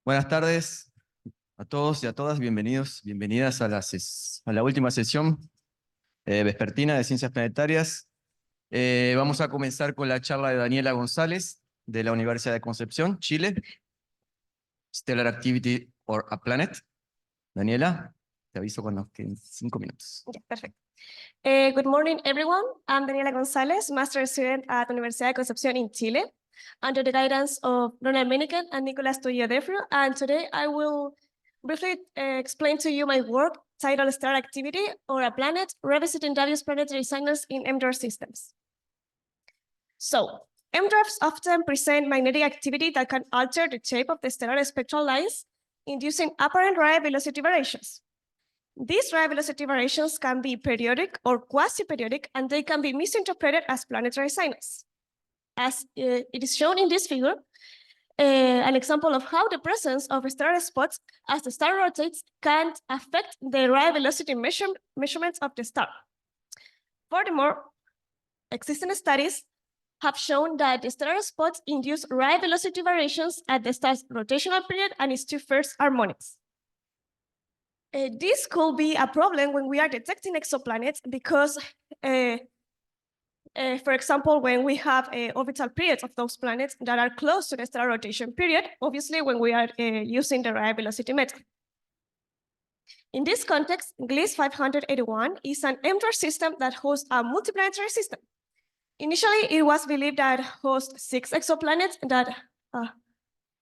Buenas tardes a todos y a todas, bienvenidas a la última sesión vespertina de Ciencias Planetarias. Vamos a comenzar con la charla de Daniela González, de la Universidad de Concepción, Chile. Stellar Activity or a Planet. Daniela, te aviso cuando queden 5 minutos. Yeah, perfect. Good morning, everyone. I'm Daniela González, master student at Universidad de Concepción in Chile, under the guidance of Ronald Miniken and Nicolas Toyodefrio. And today I will briefly explain to you my work titled Stellar Activity or a Planet, Revisiting Dubious Planetary Signals in M-dwarf Systems. So, M-dwarfs often present magnetic activity that can alter the shape of the stellar spectral lines, inducing apparent rare velocity variations. These rare velocity variations can be periodic or quasi-periodic, and they can be misinterpreted as planetary signals. As it is shown in this figure, an example of how the presence of stellar spots as the star rotates can affect the rare velocity measurements of the star. Furthermore, existing studies have shown that the stellar spots induce rare velocity variations at the star's rotational period and its two first harmonics. This could be a problem when we are detecting exoplanets because, for example, when we have orbital periods of those planets that are close to the stellar rotation period, obviously when we are using the rare velocity method. In this context, Gliese 581 is an M-dwarf system that hosts a multiplanetary system. Initially, it was believed that hosts 6 exoplanets that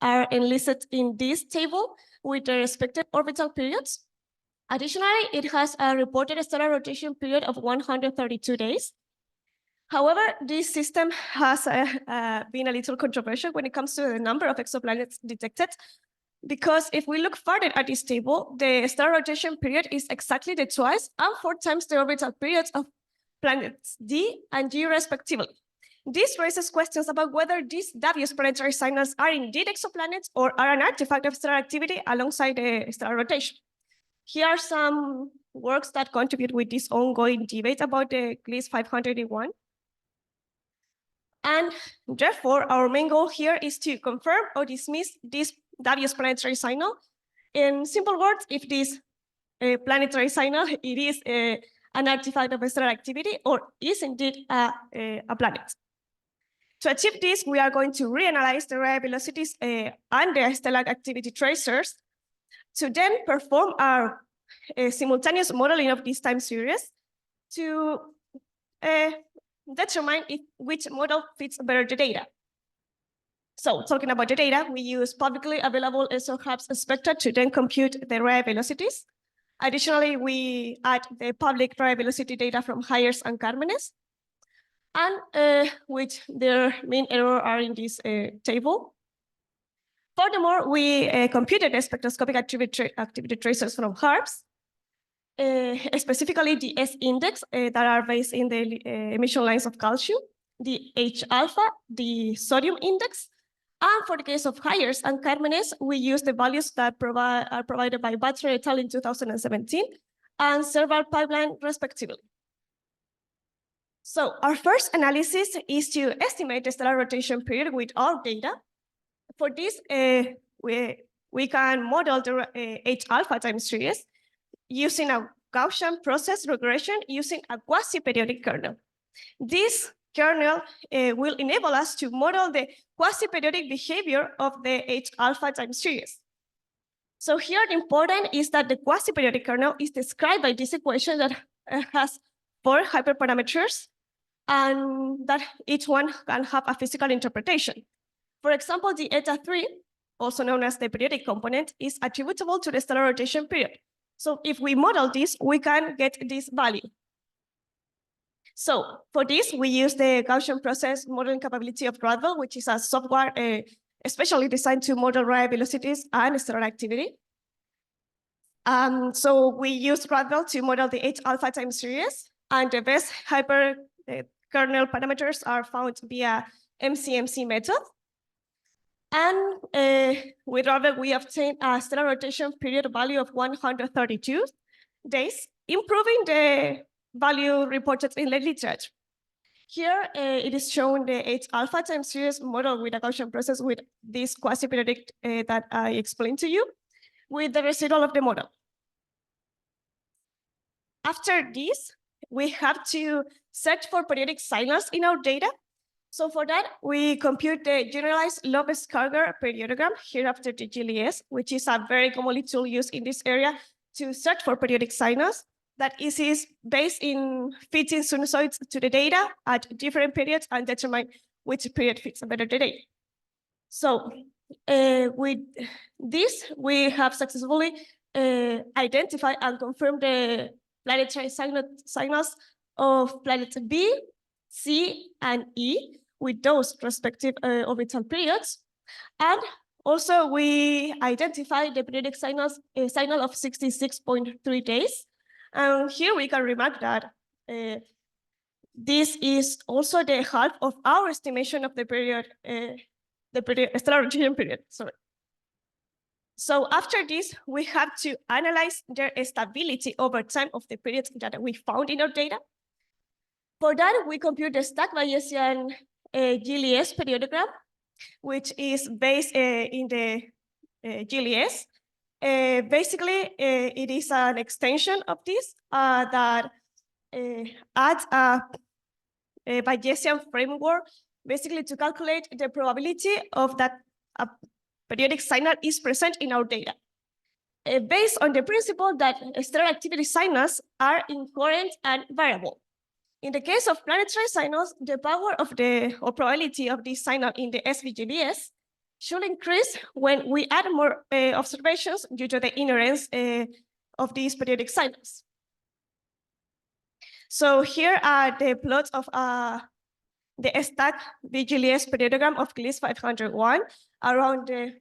are enlisted in this table with their respective orbital periods. Additionally, it has a reported stellar rotation period of 132 days. However, this system has been a little controversial when it comes to the number of exoplanets detected, because if we look further at this table, the stellar rotation period is exactly the twice and 4 times the orbital periods of planets D and G respectively. This raises questions about whether these dubious planetary signals are indeed exoplanets or are an artifact of stellar activity alongside the stellar rotation. Here are some works that contribute with this ongoing debate about the Gliese 581. And therefore, our main goal here is to confirm or dismiss this dubious planetary signal. In simple words, if this planetary signal, it is an artifact of stellar activity or is indeed a planet. To achieve this, we are going to reanalyze the rare velocities and the stellar activity tracers to then perform our simultaneous modeling of this time series to determine which model fits better the data. So talking about the data, we use publicly available SOHABS spectra to then compute the rare velocities. Additionally, we add the public rare velocity data from Hyers and Cármenes, and which their mean error are in this table. Furthermore, we computed the spectroscopic activity tracers from HARPS, specifically the S-index that are based in the emission lines of calcium, the H-alpha, the sodium index, and for the case of Hyers and Cármenes, we use the values that are provided by Batcher et al. In 2017 and Serval Pipeline respectively. So our first analysis is to estimate the stellar rotation period with our data. For this, we can model the H-alpha time series using a Gaussian process regression using a quasi-periodic kernel. This kernel will enable us to model the quasi-periodic behavior of the H-alpha time series. So here the important is that the quasi-periodic kernel is described by this equation that has 4 hyperparameters and that each one can have a physical interpretation. For example, the eta 3, also known as the periodic component, is attributable to the stellar rotation period. So if we model this, we can get this value. So for this, we use the Gaussian process modeling capability of Radwell, which is a software especially designed to model rare velocities and stellar activity. So we use Radwell to model the H-alpha time series, and the best hyper kernel parameters are found via MCMC method. And with Radwell, we obtain a stellar rotation period value of 132 days, improving the value reported in the literature. Here, it is shown the H alpha time series model with a Gaussian process with this quasi-periodic that I explained to you, with the residual of the model. After this, we have to search for periodic signals in our data. So for that, we compute the generalized Lopez-Karger periodogram here after the GLS, which is a very commonly tool used in this area to search for periodic signals. That is based in fitting sinusoids to the data at different periods and determine which period fits better the data. So with this, we have successfully identified and confirmed the planetary signals of planets B, C, and E with those respective orbital periods. And also we identified the periodic signal of 66.3 days. And here we can remark that this is also the half of our estimation of the period, stellar rotation period, sorry. So after this, we have to analyze their stability over time of the periods that we found in our data. For that, we compute the stacked Bayesian GLS periodogram, which is based in the GLS. Basically, it is an extension of this that adds a Bayesian framework, basically to calculate the probability of that a periodic signal is present in our data. Based on the principle that stellar activity signals are incoherent and variable. In the case of planetary signals, the power of or probability of this signal in the SVGLS should increase when we add more observations due to the inherence of these periodic signals. So here are the plots of the stacked VGLS periodogram of GLIS 501 around the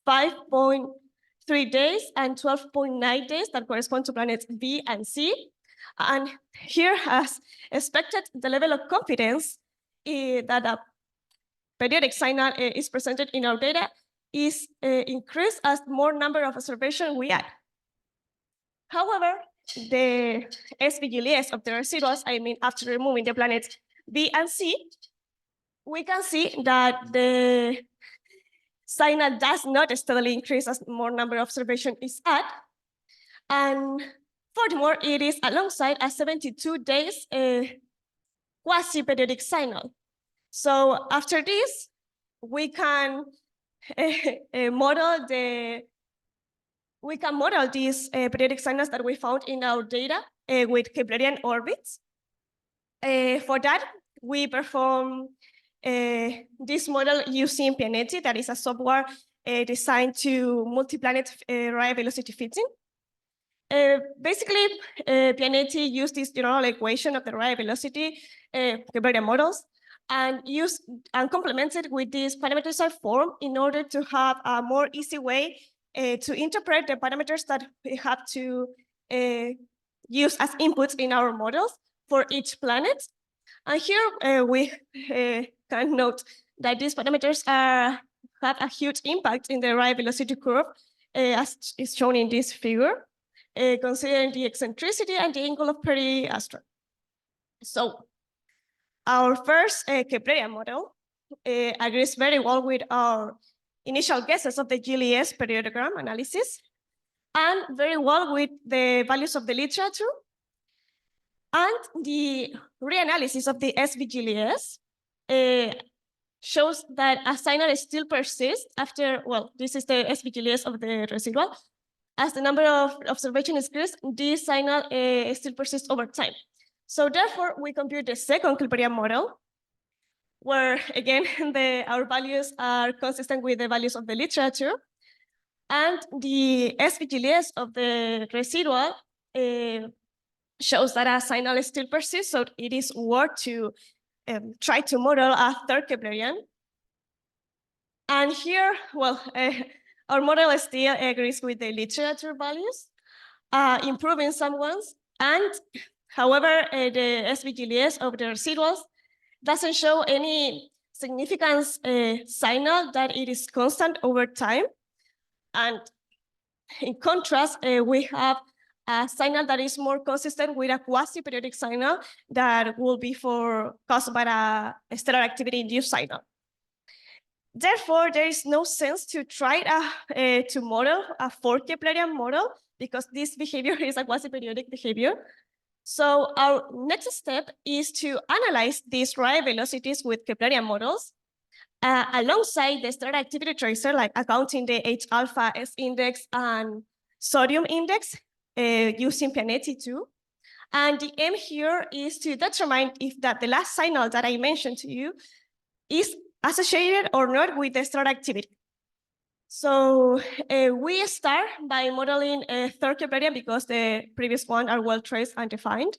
5.3 days and 12.9 days that correspond to planets B and C. And here, as expected, the level of confidence that a periodic signal is presented in our data is increased as more number of observations we add. However, the SVGLS of the residuals, I mean, after removing the planets B and C, we can see that the signal does not steadily increase as more number of observation is added. And furthermore, it is alongside a 72 days quasi-periodic signal. So after this, we can model these periodic signals that we found in our data with Keplerian orbits. For that, we perform this model using Pianetti, that is a software designed to multi-planet Rayleigh velocity fitting. Basically, Pianetti used this general equation of the Rayleigh velocity Keplerian models and complemented with this parameterized form in order to have a more easy way to interpret the parameters that we have to use as inputs in our models for each planet. And here we can note that these parameters have a huge impact in the Rayleigh velocity curve, as is shown in this figure, considering the eccentricity and the angle of periastron. So our first Keplerian model agrees very well with our initial guesses of the GLS periodogram analysis and very well with the values of the literature. And the reanalysis of the SVGLS shows that a signal still persists after, well, this is the SVGLS of the residual. As the number of observations increases, this signal still persists over time. So therefore, we compute the second Keplerian model, where again, our values are consistent with the values of the literature. And the SVGLS of the residual shows that a signal still persists, so it is worth to try to model a third Keplerian. And here, well, our model still agrees with the literature values, improving some ones. And however, the SVGLS of the residuals doesn't show any significant signal that it is constant over time. And in contrast, we have a signal that is more consistent with a quasi-periodic signal that will be caused by a stellar activity-induced signal. Therefore, there is no sense to try to model a 4 Keplerian model because this behavior is a quasi-periodic behavior. So our next step is to analyze these Rayleigh velocities with Keplerian models alongside the stellar activity tracer, like accounting the H alpha S index and sodium index using Pianetti too. And the aim here is to determine if the last signal that I mentioned to you is associated or not with the stellar activity. So we start by modeling a third Keplerian because the previous one are well traced and defined.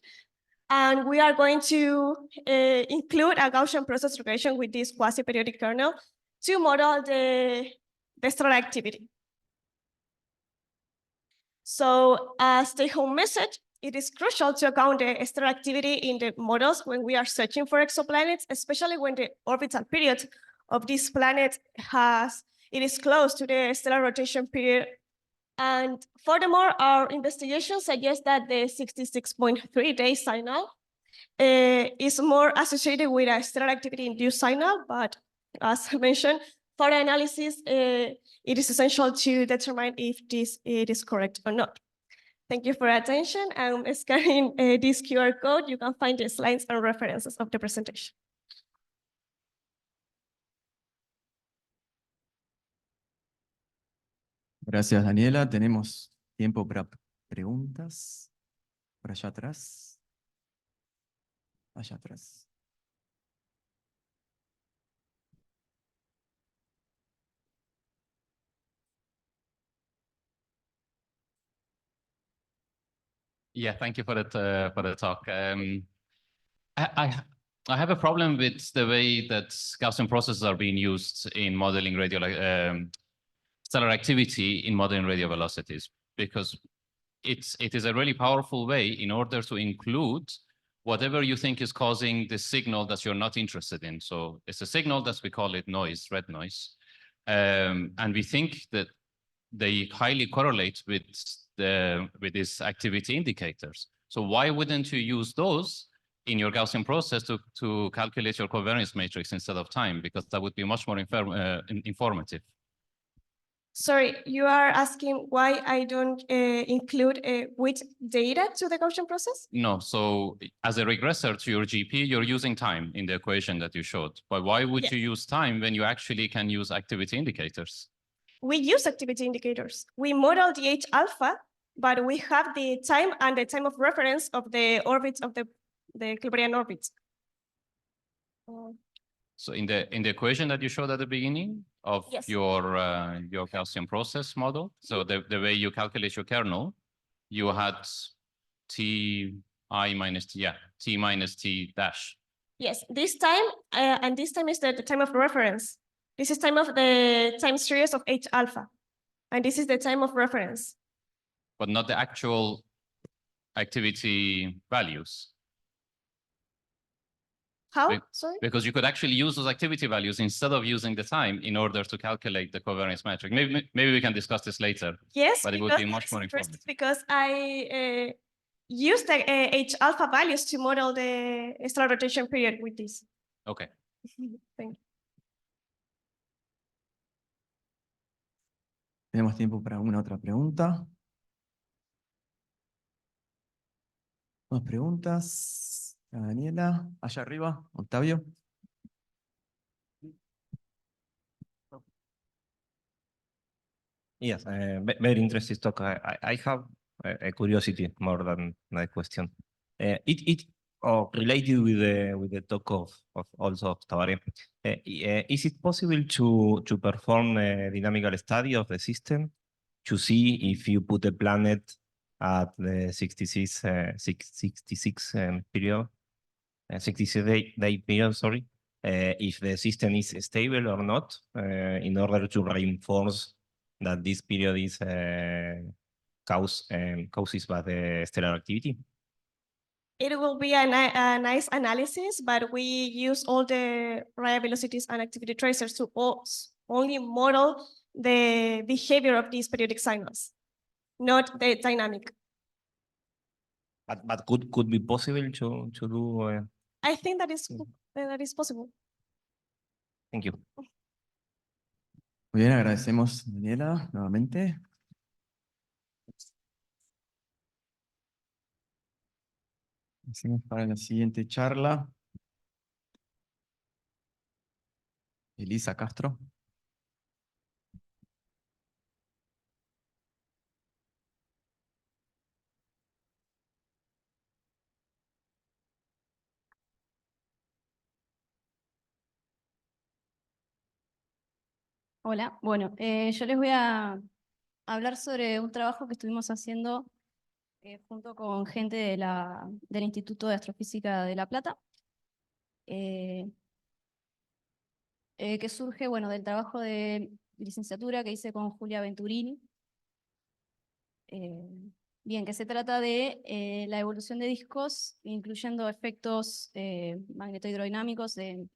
And we are going to include a Gaussian process regression with this quasi-periodic kernel to model the stellar activity. So as the home message, it is crucial to account the stellar activity in the models when we are searching for exoplanets, especially when the orbital period of this planet is close to the stellar rotation period. And furthermore, our investigation suggests that the 66.3-day signal is more associated with a stellar activity-induced signal, but as mentioned, for the analysis, it is essential to determine if it is correct or not. Thank you for your attention. I'm scanning this QR code. You can find the slides and references of the presentation. Gracias, Daniela. Tenemos tiempo para preguntas. Por allá atrás. Allá atrás. Yeah, thank you for the talk. I have a problem with the way that Gaussian processes are being used in modeling stellar activity in modeling radio velocities, because it is a really powerful way in order to include whatever you think is causing the signal that you're not interested in. So it's a signal that we call it noise, red noise. And we think that they highly correlate with these activity indicators. So why wouldn't you use those in your Gaussian process to calculate your covariance matrix instead of time? Because that would be much more informative. Sorry, you are asking why I don't include with data to the Gaussian process? No, so as a regressor to your GP, you're using time in the equation that you showed. But why would you use time when you actually can use activity indicators? We use activity indicators. We model the H alpha, but we have the time and the time of reference of the orbits of the Keplerian orbits. So in the equation that you showed at the beginning of your Gaussian process model, so the way you calculate your kernel, you had T minus T dash. Yes, this time, and this time is the time of reference. This is time of the time series of H alpha, and this is the time of reference. But not the actual activity values. How? Sorry? Because you could actually use those activity values instead of using the time in order to calculate the covariance metric. Maybe we can discuss this later. Yes, but it would be much more informative. Because I use the H alpha values to model the stellar rotation period with this. Okay. Thank you. Tenemos tiempo para una otra pregunta. Más preguntas. Daniela, allá arriba, Octavio. Yes, very interesting talk. I have a curiosity more than a question. It related with the talk of also of Tabaré. Is it possible to perform a dynamical study of the system to see if you put a planet at the 66 period, 66-day period, sorry, if the system is stable or not, in order to reinforce that this period is caused by the stellar activity? It will be a nice analysis, but we use all the Rayleigh velocities and activity tracers to only model the behavior of these periodic signals, not the dynamic. But could be possible to do. I think that is possible. Thank you. Muy bien, agradecemos, Daniela, nuevamente. Hacemos para la siguiente charla. Elisa Castro. Hola, bueno, yo les voy a hablar sobre un trabajo que estuvimos haciendo junto con gente del Instituto de Astrofísica de La Plata, que surge, bueno, del trabajo de licenciatura que hice con Julia Venturini. Bien, que se trata de la evolución de discos, incluyendo efectos magnetohidrodinámicos de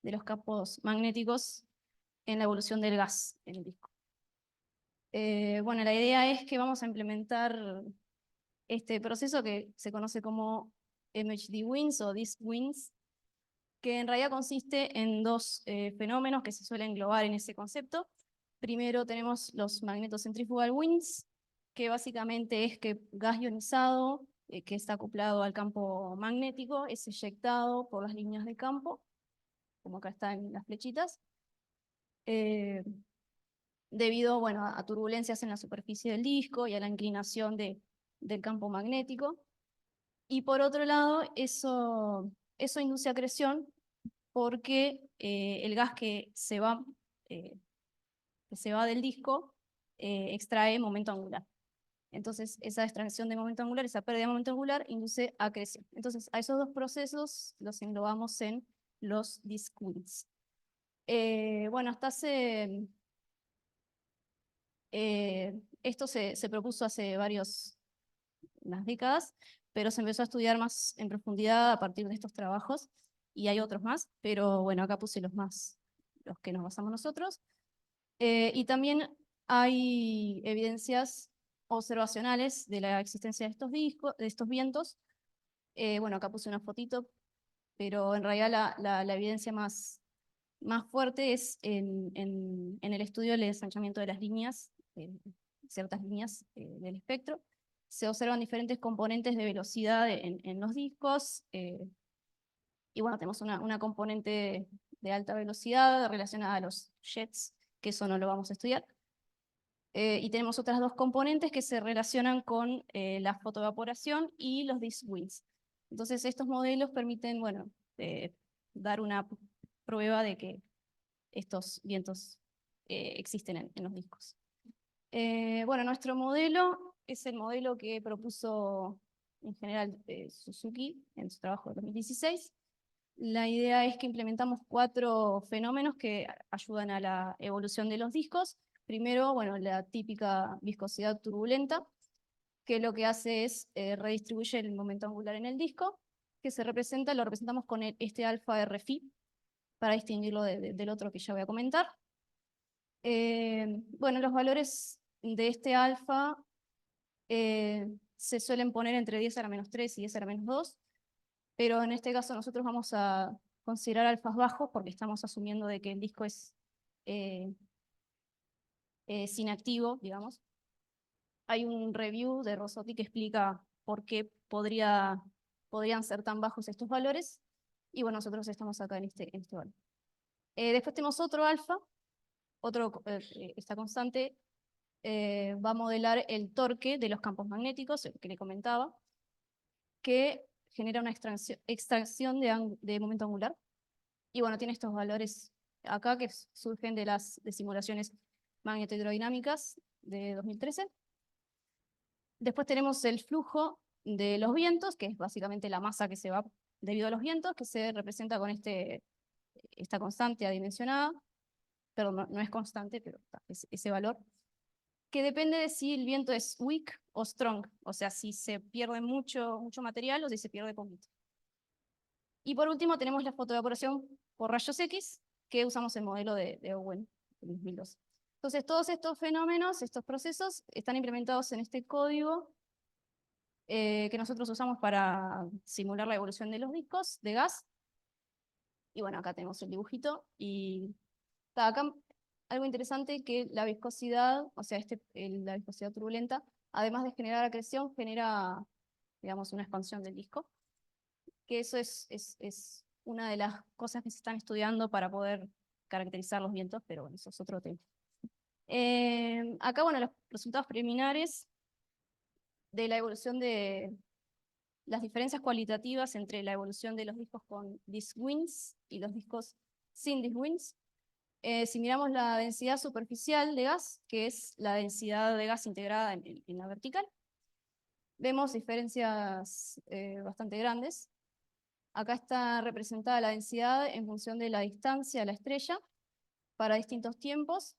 los campos magnéticos en la evolución del gas en el disco. Bueno, la idea es que vamos a implementar este proceso que se conoce como MHD winds o disk winds, que en realidad consiste en dos fenómenos que se suelen englobar en ese concepto. Primero tenemos los magnetocentrifugal winds, que básicamente es que gas ionizado que está acoplado al campo magnético es eyectado por las líneas de campo, como acá están las flechitas, debido, bueno, a turbulencias en la superficie del disco y a la inclinación del campo magnético. Y por otro lado, eso induce acreción porque el gas que se va del disco extrae momento angular. Entonces, esa extracción de momento angular, esa pérdida de momento angular, induce acreción. Entonces, a esos dos procesos los englobamos en los disk winds. Bueno, hasta hace... esto se propuso hace unas décadas, pero se empezó a estudiar más en profundidad a partir de estos trabajos, y hay otros más, pero bueno, acá puse los que nos basamos nosotros. Y también hay evidencias observacionales de la existencia de estos vientos. Bueno, acá puse una fotito, pero en realidad la evidencia más fuerte es en el estudio del ensanchamiento de las líneas, ciertas líneas del espectro. Se observan diferentes componentes de velocidad en los discos, y bueno, tenemos una componente de alta velocidad relacionada a los jets, que eso no lo vamos a estudiar. Y tenemos otras dos componentes que se relacionan con la fotoevaporación y los disk winds. Entonces estos modelos permiten, bueno, dar una prueba de que estos vientos existen en los discos. Bueno, nuestro modelo es el modelo que propuso en general Suzuki en su trabajo de 2016. La idea es que implementamos 4 fenómenos que ayudan a la evolución de los discos. Primero, bueno, la típica viscosidad turbulenta, que lo que hace es redistribuye el momento angular en el disco, que lo representamos con este alfa RFI, para distinguirlo del otro que ya voy a comentar. Bueno, los valores de este alfa se suelen poner entre 10 a la menos 3 y 10 a la menos 2, pero en este caso nosotros vamos a considerar alfas bajos porque estamos asumiendo de que el disco es sin activo, digamos. Hay un review de Rossotti que explica por qué podrían ser tan bajos estos valores, y bueno, nosotros estamos acá en este valor. Después tenemos otro alfa, esta constante va a modelar el torque de los campos magnéticos, el que le comentaba, que genera una extracción de momento angular. Y bueno, tiene estos valores acá que surgen de simulaciones magnetohidrodinámicas de 2013. Después tenemos el flujo de los vientos, que es básicamente la masa que se va debido a los vientos, que se representa con esta constante adimensionada. Perdón, no es constante, pero es ese valor, que depende de si el viento es weak o strong, o sea, si se pierde mucho material o si se pierde poquito. Y por último tenemos la fotoevaporación por rayos X, que usamos el modelo de Owen en 2012. Entonces todos estos fenómenos, estos procesos, están implementados en este código que nosotros usamos para simular la evolución de los discos de gas. Y bueno, acá tenemos el dibujito. Y está acá algo interesante que la viscosidad, o sea, la viscosidad turbulenta, además de generar acreción, genera, digamos, una expansión del disco. Que eso es una de las cosas que se están estudiando para poder caracterizar los vientos, pero bueno, eso es otro tema. Acá, bueno, los resultados preliminares de la evolución de las diferencias cualitativas entre la evolución de los discos con disk winds y los discos sin disk winds. Si miramos la densidad superficial de gas, que es la densidad de gas integrada en la vertical, vemos diferencias bastante grandes. Acá está representada la densidad en función de la distancia a la estrella para distintos tiempos.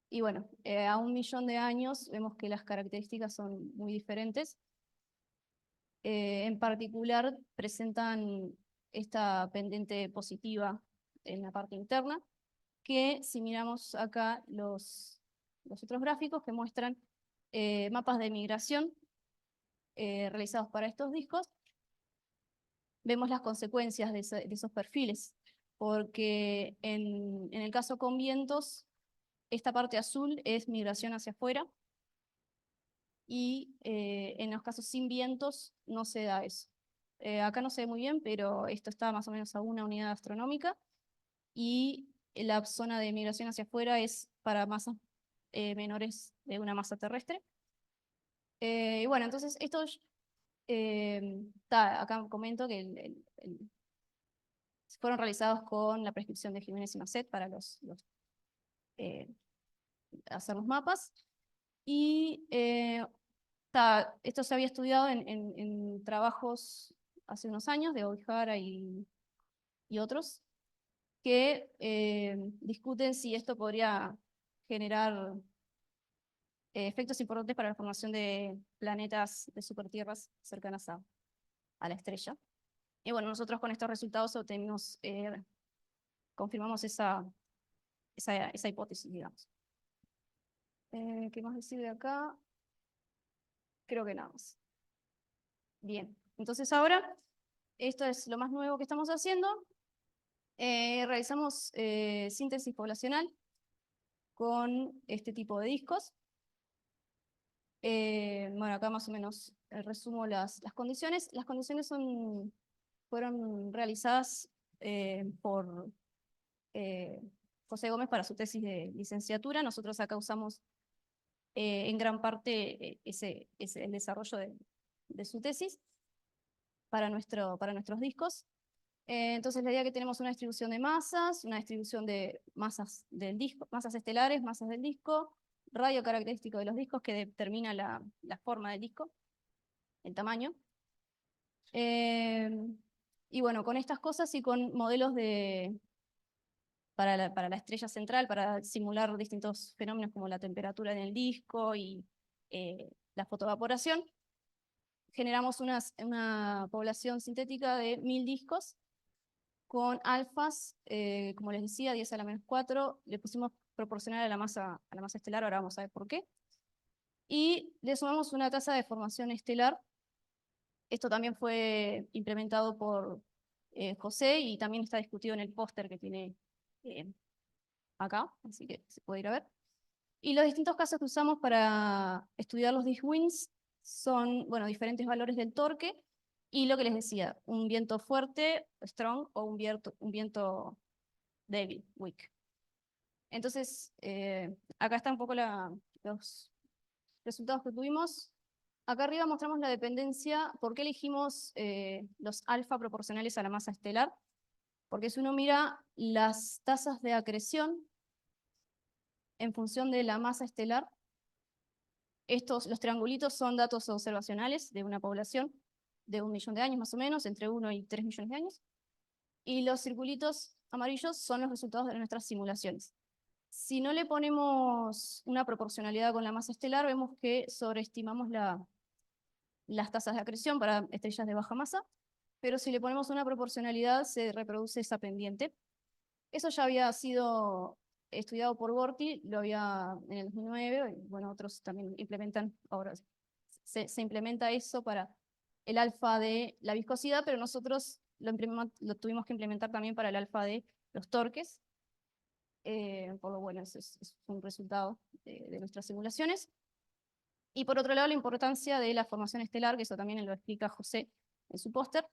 Y bueno, a 1 millón de años vemos que las características son muy diferentes. En particular, presentan esta pendiente positiva en la parte interna, que si miramos acá los otros gráficos que muestran mapas de migración realizados para estos discos, vemos las consecuencias de esos perfiles, porque en el caso con vientos, esta parte azul es migración hacia afuera, y en los casos sin vientos no se da eso. Acá no se ve muy bien, pero esto está más o menos a 1 unidad astronómica, y la zona de migración hacia afuera es para masas menores de una masa terrestre. Y bueno, entonces estos, acá comento que fueron realizados con la prescripción de Jiménez y Masset para hacer los mapas. Y esto se había estudiado en trabajos hace unos años de O'Hara y otros, que discuten si esto podría generar efectos importantes para la formación de planetas de supertierras cercanas a la estrella. Y bueno, nosotros con estos resultados obtenimos, confirmamos esa hipótesis, digamos. ¿Qué más decir de acá? Creo que nada más. Bien, entonces ahora, esto es lo más nuevo que estamos haciendo. Realizamos síntesis poblacional con este tipo de discos. Bueno, acá más o menos resumo las condiciones. Las condiciones fueron realizadas por José Gómez para su tesis de licenciatura. Nosotros acá usamos en gran parte el desarrollo de su tesis para nuestros discos. Entonces la idea es que tenemos una distribución de masas, una distribución de masas del disco, masas estelares, masas del disco, radio característico de los discos que determina la forma del disco, el tamaño. Y bueno, con estas cosas y con modelos para la estrella central, para simular distintos fenómenos como la temperatura en el disco y la fotoevaporación, generamos una población sintética de 1000 discos con alfas, como les decía, 10 a la menos 4, le pusimos proporcional a la masa estelar, ahora vamos a ver por qué. Y le sumamos una tasa de formación estelar. Esto también fue implementado por José y también está discutido en el póster que tiene acá, así que se puede ir a ver. Y los distintos casos que usamos para estudiar los disk winds son, bueno, diferentes valores del torque y lo que les decía, un viento fuerte, strong, o un viento débil, weak. Entonces, acá están un poco los resultados que tuvimos. Acá arriba mostramos la dependencia, por qué elegimos los alfa proporcionales a la masa estelar. Porque si uno mira las tasas de acreción en función de la masa estelar, los triangulitos son datos observacionales de una población de 1 millón de años más o menos, entre 1 y 3 millones de años. Y los circulitos amarillos son los resultados de nuestras simulaciones. Si no le ponemos una proporcionalidad con la masa estelar, vemos que sobreestimamos las tasas de acreción para estrellas de baja masa, pero si le ponemos una proporcionalidad se reproduce esa pendiente. Eso ya había sido estudiado por Gorty, lo había en el 2009, y bueno, otros también implementan, ahora se implementa eso para el alfa de la viscosidad, pero nosotros lo tuvimos que implementar también para el alfa de los torques, por lo bueno, es un resultado de nuestras simulaciones. Y por otro lado, la importancia de la formación estelar, que eso también lo explica José en su póster.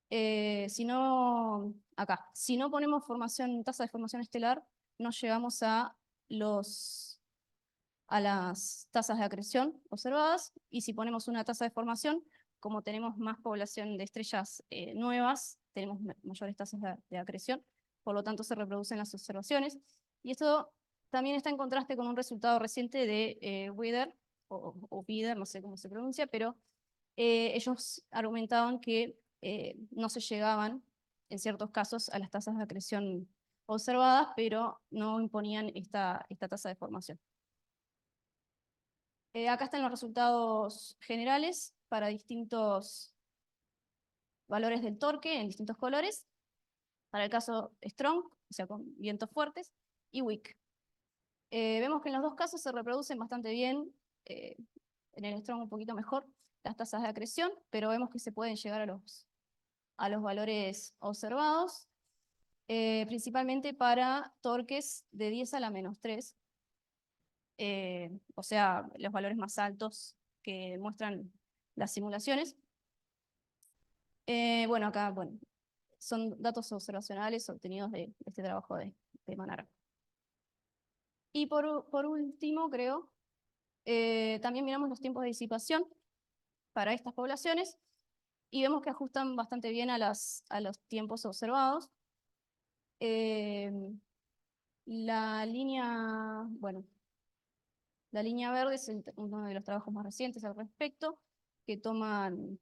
Si no ponemos tasa de formación estelar, no llegamos a las tasas de acreción observadas, y si ponemos una tasa de formación, como tenemos más población de estrellas nuevas, tenemos mayores tasas de acreción, por lo tanto se reproducen las observaciones. Y esto también está en contraste con un resultado reciente de Wheeler, o Wheeler, no sé cómo se pronuncia, pero ellos argumentaban que no se llegaban, en ciertos casos, a las tasas de acreción observadas, pero no imponían esta tasa de formación. Acá están los resultados generales para distintos valores del torque en distintos colores. Para el caso strong, o sea, con vientos fuertes, y weak. Vemos que en los dos casos se reproducen bastante bien, en el strong un poquito mejor, las tasas de acreción, pero vemos que se pueden llegar a los valores observados, principalmente para torques de 10 a la menos 3, o sea, los valores más altos que muestran las simulaciones. Bueno, acá son datos observacionales obtenidos de este trabajo de Manara. Y por último, creo, también miramos los tiempos de disipación para estas poblaciones y vemos que ajustan bastante bien a los tiempos observados. La línea verde es uno de los trabajos más recientes al respecto, que toman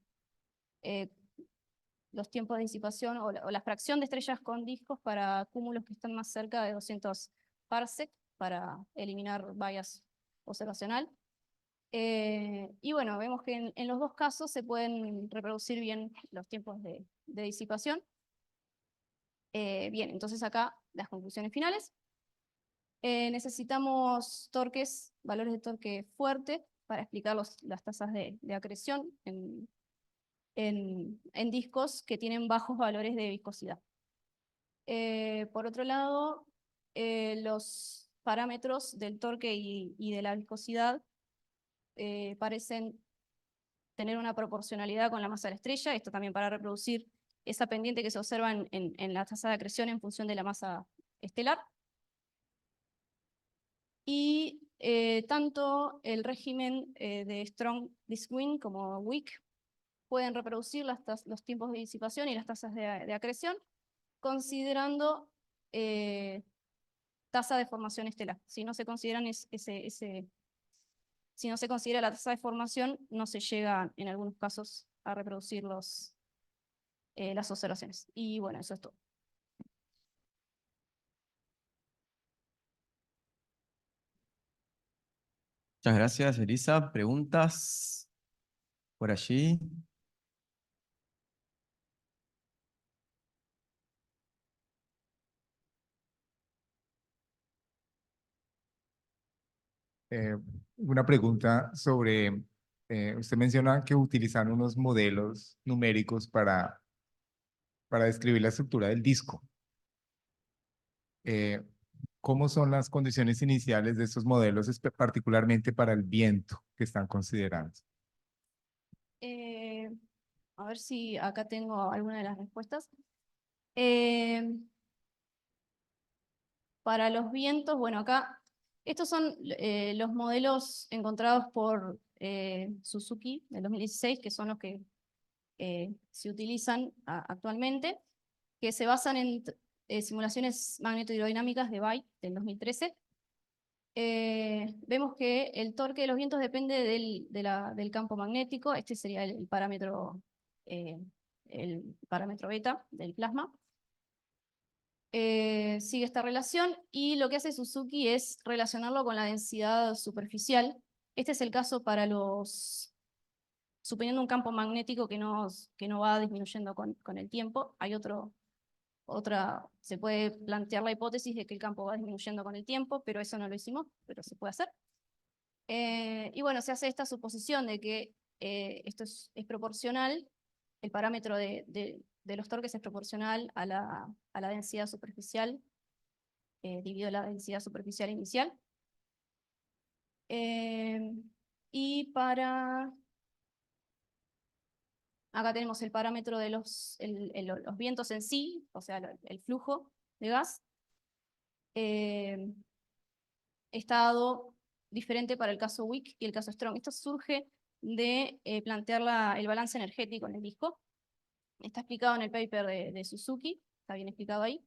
los tiempos de disipación o la fracción de estrellas con discos para cúmulos que están más cerca de 200 parsec para eliminar bias observacional. Y bueno, vemos que en los dos casos se pueden reproducir bien los tiempos de disipación. Bien, entonces acá las conclusiones finales. Necesitamos valores de torque fuerte para explicar las tasas de acreción en discos que tienen bajos valores de viscosidad. Por otro lado, los parámetros del torque y de la viscosidad parecen tener una proporcionalidad con la masa de la estrella, esto también para reproducir esa pendiente que se observa en la tasa de acreción en función de la masa estelar. Y tanto el régimen de Strong Diskwing como Weak pueden reproducir los tiempos de disipación y las tasas de acreción, considerando tasa de formación estelar. Si no se consideran si no se considera la tasa de formación, no se llega en algunos casos a reproducir las observaciones. Y bueno, eso es todo. Muchas gracias, Elisa. ¿Preguntas por allí? Una pregunta sobre, usted menciona que utilizaron unos modelos numéricos para describir la estructura del disco. ¿Cómo son las condiciones iniciales de estos modelos, particularmente para el viento que están considerando? A ver si acá tengo alguna de las respuestas. Para los vientos, bueno, acá, estos son los modelos encontrados por Suzuki del 2016, que son los que se utilizan actualmente, que se basan en simulaciones magnetohidrodinámicas de Bay del 2013. Vemos que el torque de los vientos depende del campo magnético. Este sería el parámetro beta del plasma. Sigue esta relación y lo que hace Suzuki es relacionarlo con la densidad superficial. Este es el caso para suponiendo un campo magnético que no va disminuyendo con el tiempo. Hay otro Se puede plantear la hipótesis de que el campo va disminuyendo con el tiempo, pero eso no lo hicimos, pero se puede hacer. Y bueno, se hace esta suposición de que esto es proporcional, el parámetro de los torques es proporcional a la densidad superficial, dividido la densidad superficial inicial. Y acá tenemos el parámetro de los vientos en sí, o sea, el flujo de gas. Está dado diferente para el caso Wick y el caso Strong. Esto surge de plantear el balance energético en el disco. Está explicado en el paper de Suzuki, está bien explicado ahí.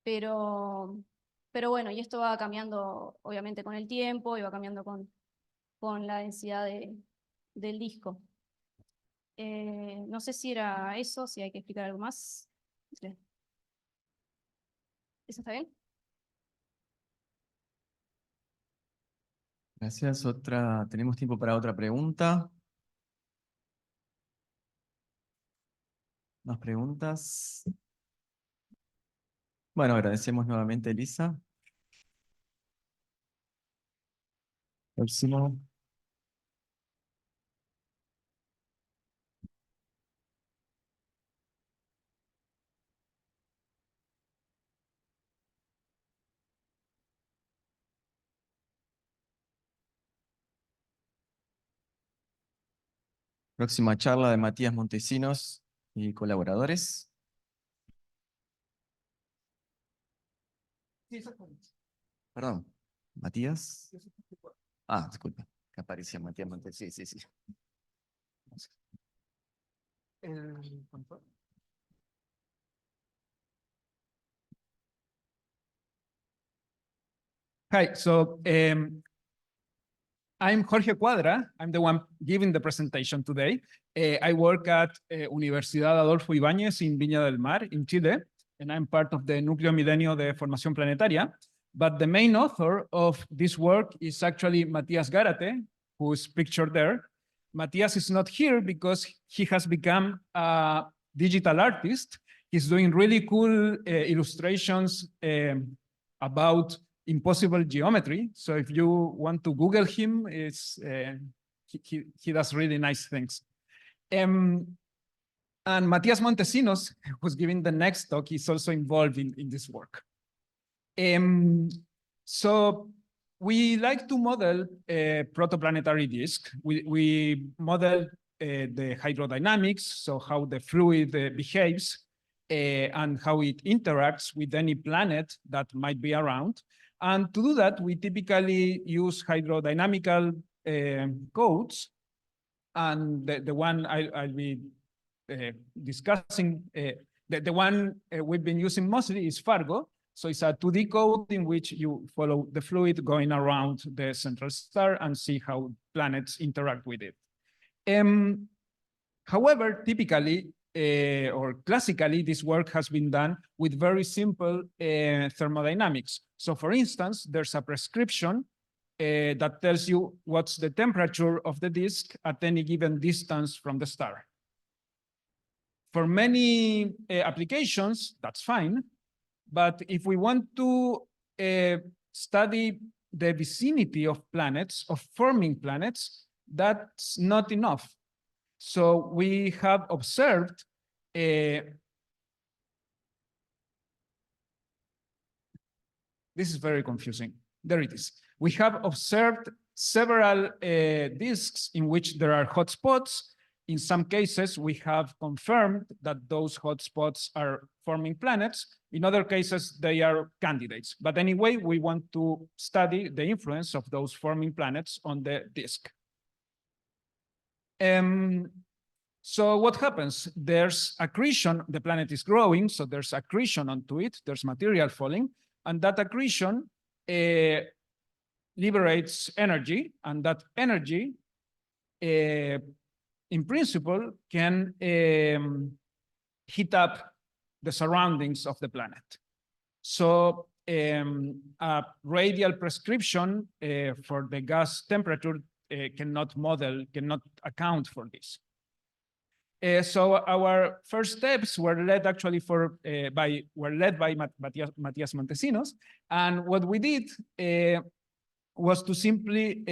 Pero bueno, y esto va cambiando obviamente con el tiempo y va cambiando con la densidad del disco. No sé si era eso, si hay que explicar algo más. ¿Eso está bien? Gracias. Tenemos tiempo para otra pregunta. ¿Más preguntas? Bueno, agradecemos nuevamente a Elisa. Próximo. Próxima charla de Matías Montesinos y colaboradores. Perdón, Matías. Ah, disculpa, que aparecía Matías Montesinos. Sí, sí, sí. Hi, so I'm Jorge Cuadra. I'm the one giving the presentation today. I work at Universidad Adolfo Ibáñez in Viña del Mar in Chile, and I'm part of the Núcleo Milenio de Formación Planetaria. But the main author of this work is actually Matías Gárate, who is pictured there. Matias is not here because he has become a digital artist. He's doing really cool illustrations about impossible geometry. So if you want to Google him, he does really nice things. And Matías Montesinos, who's giving the next talk, is also involved in this work. So we like to model a protoplanetary disk. We model the hydrodynamics, so how the fluid behaves and how it interacts with any planet that might be around. And to do that, we typically use hydrodynamical codes. And the one I'll be discussing, the one we've been using mostly is Fargo. So it's a 2D code in which you follow the fluid going around the central star and see how planets interact with it. However, typically, or classically, this work has been done with very simple thermodynamics. So for instance, there's a prescription that tells you what's the temperature of the disk at any given distance from the star. For many applications, that's fine. But if we want to study the vicinity of planets, of forming planets, that's not enough. So we have observed this is very confusing. There it is. We have observed several disks in which there are hotspots. In some cases, we have confirmed that those hotspots are forming planets. In other cases, they are candidates. But anyway, we want to study the influence of those forming planets on the disk. So what happens? There's accretion, the planet is growing, so there's accretion onto it, there's material falling, and that accretion liberates energy, and that energy, in principle, can heat up the surroundings of the planet. So a radial prescription for the gas temperature cannot account for this. So our first steps were led actually by Matias Montesinos, and what we did was to simply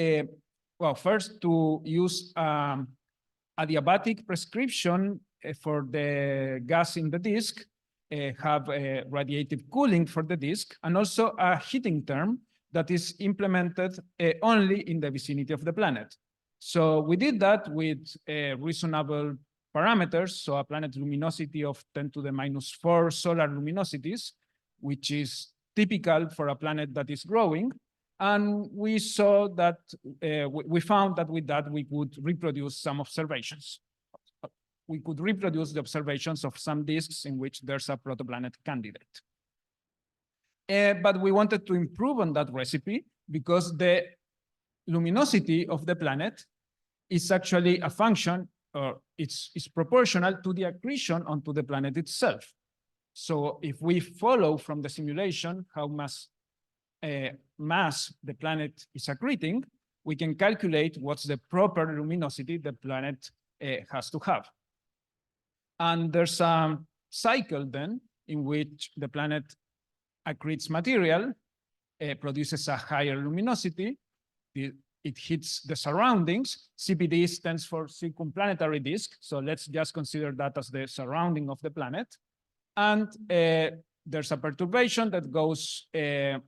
well, first to use adiabatic prescription for the gas in the disk, have radiative cooling for the disk, and also a heating term that is implemented only in the vicinity of the planet. So we did that with reasonable parameters, so a planet luminosity of 10⁻⁴ solar luminosities, which is typical for a planet that is growing. And we saw that, we found that with that, we could reproduce some observations. We could reproduce the observations of some disks in which there's a protoplanet candidate. But we wanted to improve on that recipe because the luminosity of the planet is actually a function, or it's proportional to the accretion onto the planet itself. So if we follow from the simulation how mass the planet is accreting, we can calculate what's the proper luminosity the planet has to have. And there's a cycle then in which the planet accretes material, produces a higher luminosity, it hits the surroundings. CPD stands for circumplanetary disk, so let's just consider that as the surrounding of the planet. And there's a perturbation that goes in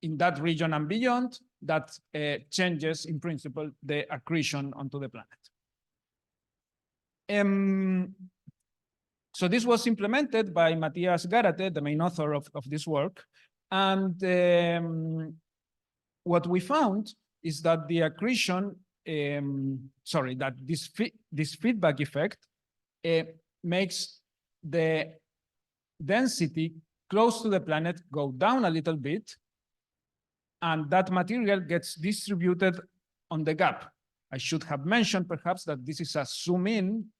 that region and beyond that changes, in principle, the accretion onto the planet. So this was implemented by Matías Gárate, the main author of this work. And what we found is that the accretion, that this feedback effect makes the density close to the planet go down a little bit, and that material gets distributed on the gap. I should have mentioned perhaps that this is a zoom in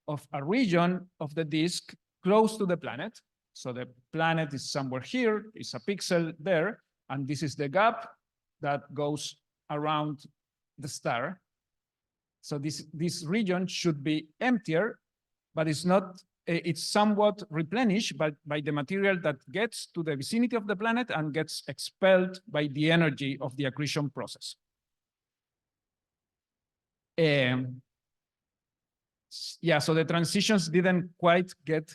of a region of the disk close to the planet. So the planet is somewhere here, it's a pixel there, and this is the gap that goes around the star. So this region should be emptier, but it's not, it's somewhat replenished by the material that gets to the vicinity of the planet and gets expelled by the energy of the accretion process. Yeah, so the transitions didn't quite get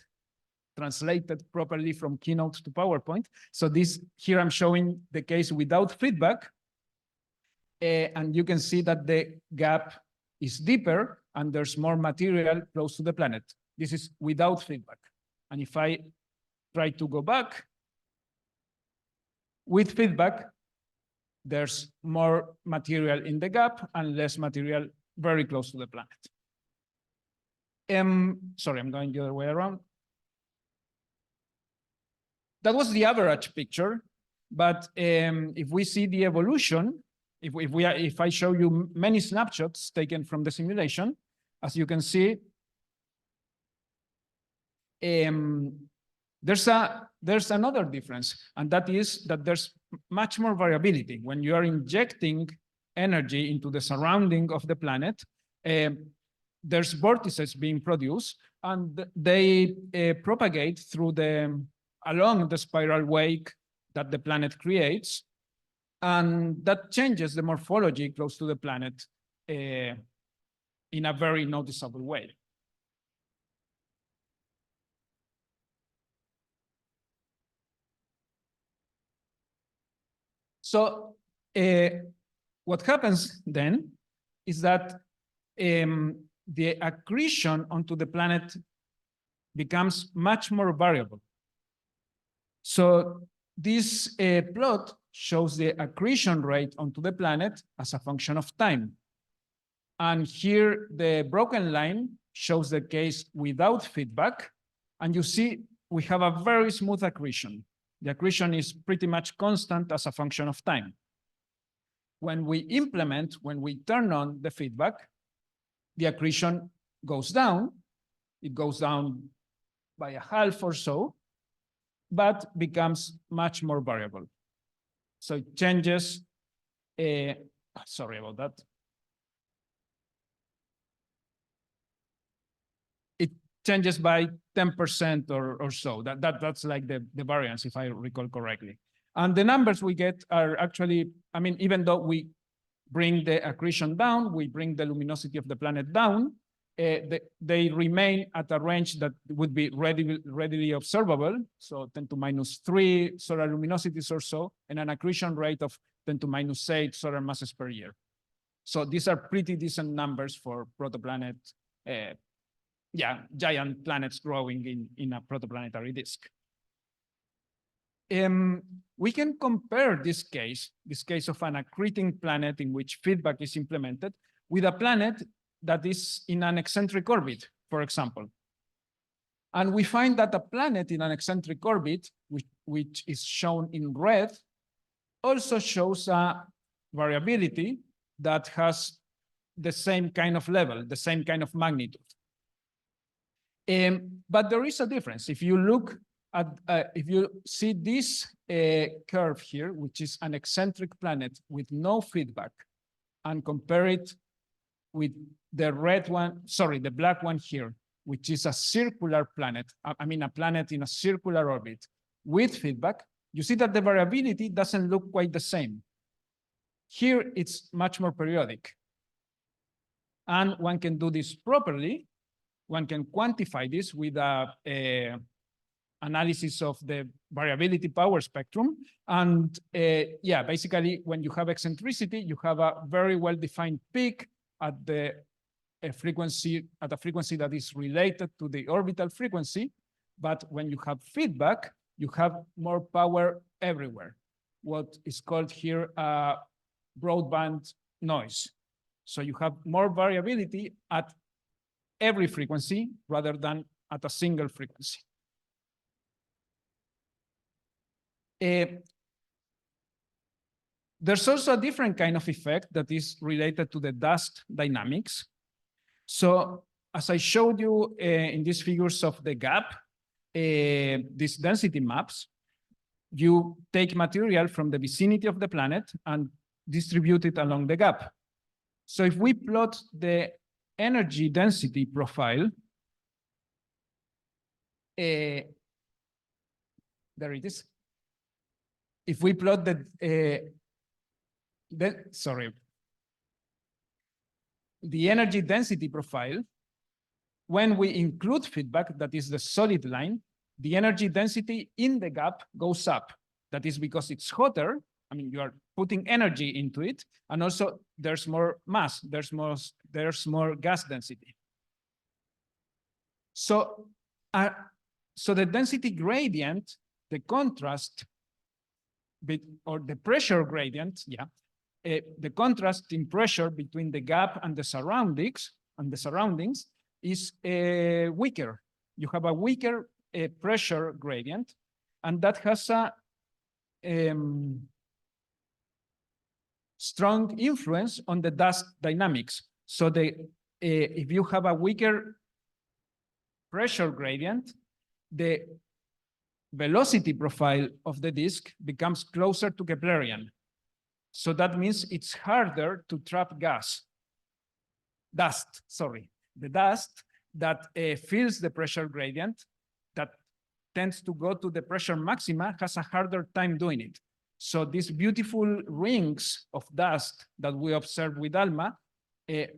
translated properly from Keynote to PowerPoint. So here I'm showing the case without feedback. And you can see that the gap is deeper and there's more material close to the planet. This is without feedback. And if I try to go back with feedback, there's more material in the gap and less material very close to the planet. Sorry, I'm going the other way around. That was the average picture, but if we see the evolution, if I show you many snapshots taken from the simulation, as you can see, there's another difference, and that is that there's much more variability. When you are injecting energy into the surrounding of the planet, there's vortices being produced, and they propagate through along the spiral wake that the planet creates, and that changes the morphology close to the planet in a very noticeable way. So what happens then is that the accretion onto the planet becomes much more variable. So this plot shows the accretion rate onto the planet as a function of time. And here the broken line shows the case without feedback. And you see we have a very smooth accretion. The accretion is pretty much constant as a function of time. When we turn on the feedback, the accretion goes down. It goes down by a half or so, but becomes much more variable. So it changes, sorry about that. changes by 10% or so. That's like the variance, if I recall correctly. And the numbers we get are actually, I mean, even though we bring the accretion down, we bring the luminosity of the planet down, they remain at a range that would be readily observable, so 10 to minus 3 solar luminosities or so, and an accretion rate of 10 to minus 8 solar masses per year. So these are pretty decent numbers for protoplanet, giant planets growing in a protoplanetary disk. We can compare this case of an accreting planet in which feedback is implemented, with a planet that is in an eccentric orbit, for example. And we find that a planet in an eccentric orbit, which is shown in red, also shows a variability that has the same kind of level, the same kind of magnitude. But there is a difference. If you look at, if you see this curve here, which is an eccentric planet with no feedback, and compare it with the red one, sorry, the black one here, which is a circular planet, I mean a planet in a circular orbit with feedback, you see that the variability doesn't look quite the same. Here, it's much more periodic. And one can do this properly. One can quantify this with a analysis of the variability power spectrum. And yeah, basically, when you have eccentricity, you have a very well-defined peak at the frequency, at a frequency that is related to the orbital frequency. But when you have feedback, you have more power everywhere, what is called here broadband noise. So you have more variability at every frequency rather than at a single frequency. There's also a different kind of effect that is related to the dust dynamics. So as I showed you in these figures of the gap, these density maps, you take material from the vicinity of the planet and distribute it along the gap. So if we plot the energy density profile, there it is. If we plot the energy density profile, when we include feedback, that is the solid line, the energy density in the gap goes up. That is because it's hotter. I mean, you are putting energy into it, and also there's more mass, there's more gas density. So, so the density gradient, the contrast, or the pressure gradient, the contrast in pressure between the gap and the surroundings, is weaker. You have a weaker pressure gradient, and that has a strong influence on the dust dynamics. So if you have a weaker pressure gradient, the velocity profile of the disk becomes closer to Keplerian. So that means it's harder to trap dust, the dust that fills the pressure gradient, that tends to go to the pressure maxima, has a harder time doing it. So these beautiful rings of dust that we observe with ALMA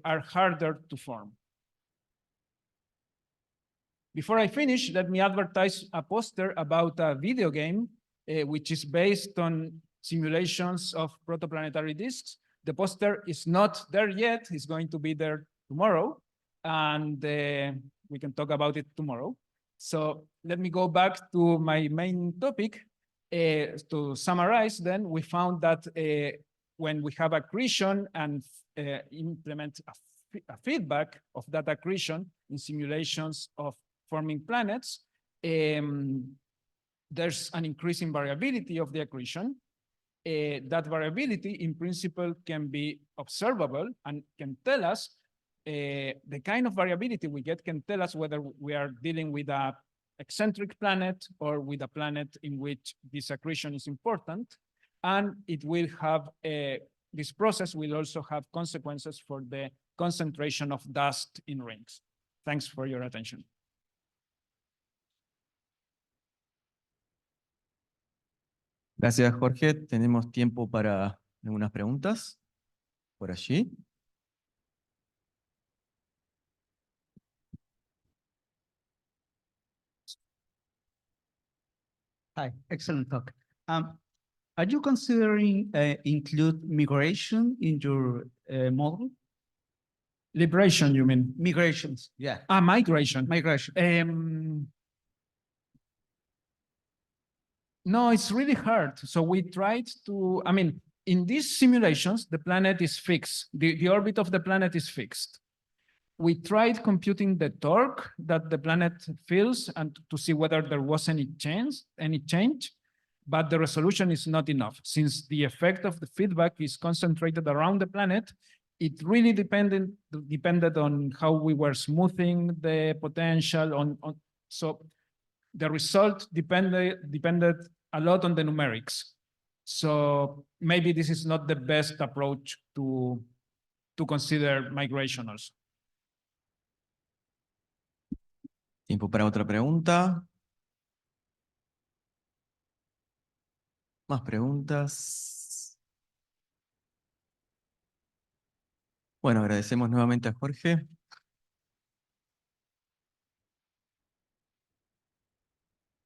are harder to form. Before I finish, let me advertise a poster about a video game which is based on simulations of protoplanetary disks. The poster is not there yet. It's going to be there tomorrow, and we can talk about it tomorrow. So let me go back to my main topic. To summarize, then, we found that when we have accretion and implement a feedback of that accretion in simulations of forming planets, there's an increase in variability of the accretion. That variability, in principle, can be observable and can tell us the kind of variability we get can tell us whether we are dealing with a eccentric planet or with a planet in which this accretion is important. And it will have, this process will also have consequences for the concentration of dust in rings. Thanks for your attention. Gracias, Jorge. Tenemos tiempo para algunas preguntas por allí. Hi, excellent talk. Are you considering include migration in your model? Liberation, you mean? Migrations, yeah, Migration. migration. No, it's really hard. So we tried to, I mean, in these simulations, the planet is fixed. The orbit of the planet is fixed. We tried computing the torque that the planet feels and to see whether there was any change, but the resolution is not enough. Since the effect of the feedback is concentrated around the planet, it really depended on how we were smoothing the potential so the result depended a lot on the numerics. So maybe this is not the best approach to consider migration also. Tiempo para otra pregunta. Más preguntas. Bueno, agradecemos nuevamente a Jorge.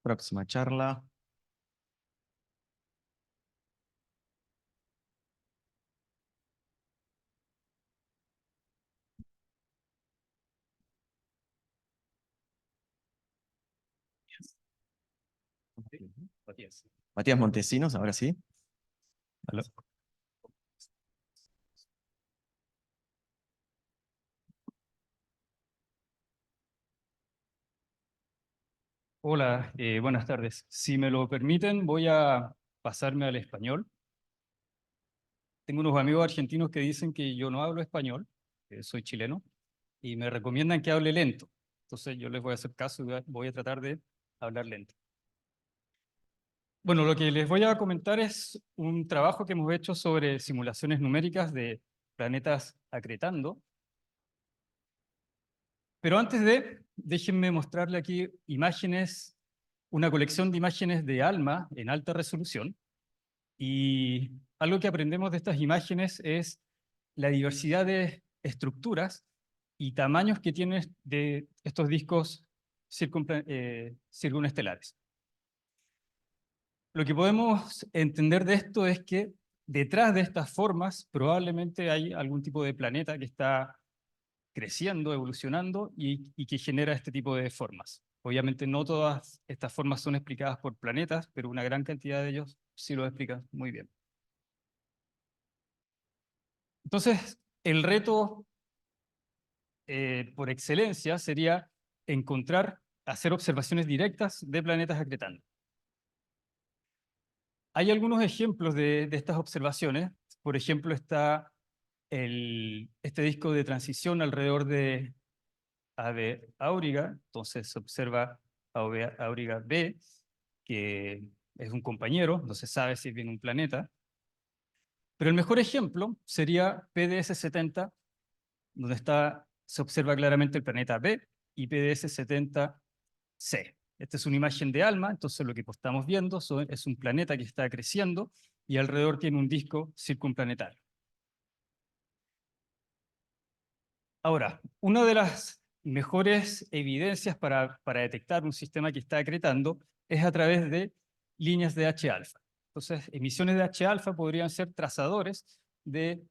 Próxima charla. Matías Montesinos, ahora sí. Aló. Hola, buenas tardes. Si me lo permiten, voy a pasarme al español. Tengo unos amigos argentinos que dicen que yo no hablo español, que soy chileno, y me recomiendan que hable lento. Entonces yo les voy a hacer caso y voy a tratar de hablar lento. Bueno, lo que les voy a comentar es un trabajo que hemos hecho sobre simulaciones numéricas de planetas acretando. Pero antes déjenme mostrarle aquí imágenes, una colección de imágenes de ALMA en alta resolución. Y algo que aprendemos de estas imágenes es la diversidad de estructuras y tamaños que tienen de estos discos circunestelares. Lo que podemos entender de esto es que detrás de estas formas probablemente hay algún tipo de planeta que está creciendo, evolucionando y que genera este tipo de formas. Obviamente no todas estas formas son explicadas por planetas, pero una gran cantidad de ellos sí lo explican muy bien. Entonces, el reto por excelencia sería hacer observaciones directas de planetas acretando. Hay algunos ejemplos de estas observaciones. Por ejemplo, está este disco de transición alrededor de AB Auriga. Entonces se observa AB Auriga B, que es un compañero, no se sabe si es bien un planeta. Pero el mejor ejemplo sería PDS-70, donde se observa claramente el planeta B y PDS-70C. Esta es una imagen de ALMA, entonces lo que estamos viendo es un planeta que está creciendo y alrededor tiene un disco circunplanetario. Ahora, una de las mejores evidencias para detectar un sistema que está acretando es a través de líneas de H-alfa. Entonces, emisiones de H-alfa podrían ser trazadores de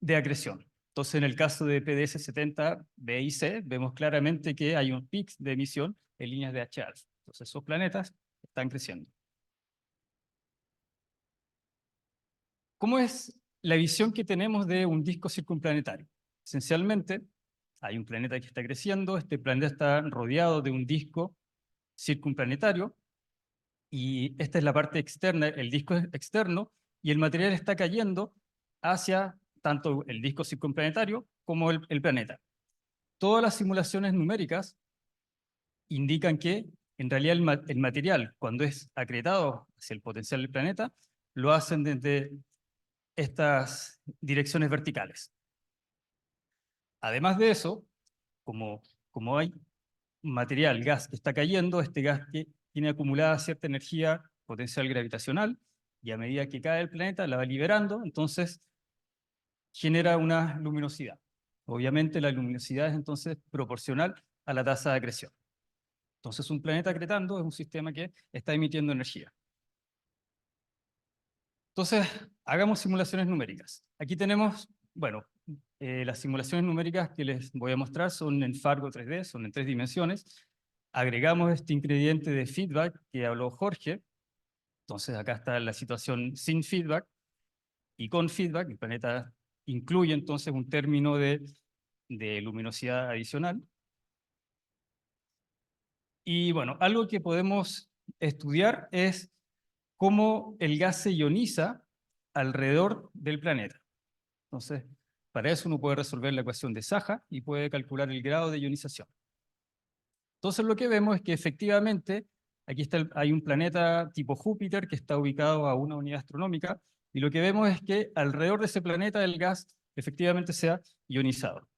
acreción. Entonces, en el caso de PDS-70 B y C, vemos claramente que hay un pic de emisión en líneas de H-alfa. Entonces, esos planetas están creciendo. ¿Cómo es la visión que tenemos de un disco circunplanetario? Esencialmente, hay un planeta que está creciendo, este planeta está rodeado de un disco circunplanetario, y esta es la parte externa, el disco es externo, y el material está cayendo hacia tanto el disco circunplanetario como el planeta. Todas las simulaciones numéricas indican que en realidad el material, cuando es acretado hacia el potencial del planeta, lo hacen desde estas direcciones verticales. Además de eso, como hay material, gas que está cayendo, este gas que tiene acumulada cierta energía potencial gravitacional, y a medida que cae el planeta la va liberando, entonces genera una luminosidad. Obviamente la luminosidad es entonces proporcional a la tasa de acreción. Entonces un planeta acretando es un sistema que está emitiendo energía. Entonces, hagamos simulaciones numéricas. Aquí tenemos, bueno, las simulaciones numéricas que les voy a mostrar son en Fargo 3D, son en 3 dimensiones. Agregamos este ingrediente de feedback que habló Jorge. Entonces acá está la situación sin feedback y con feedback. El planeta incluye entonces un término de luminosidad adicional. Y bueno, algo que podemos estudiar es cómo el gas se ioniza alrededor del planeta. Entonces, para eso uno puede resolver la ecuación de Saja y puede calcular el grado de ionización. Entonces lo que vemos es que efectivamente aquí hay un planeta tipo Júpiter que está ubicado a una unidad astronómica, y lo que vemos es que alrededor de ese planeta el gas efectivamente se ha ionizado.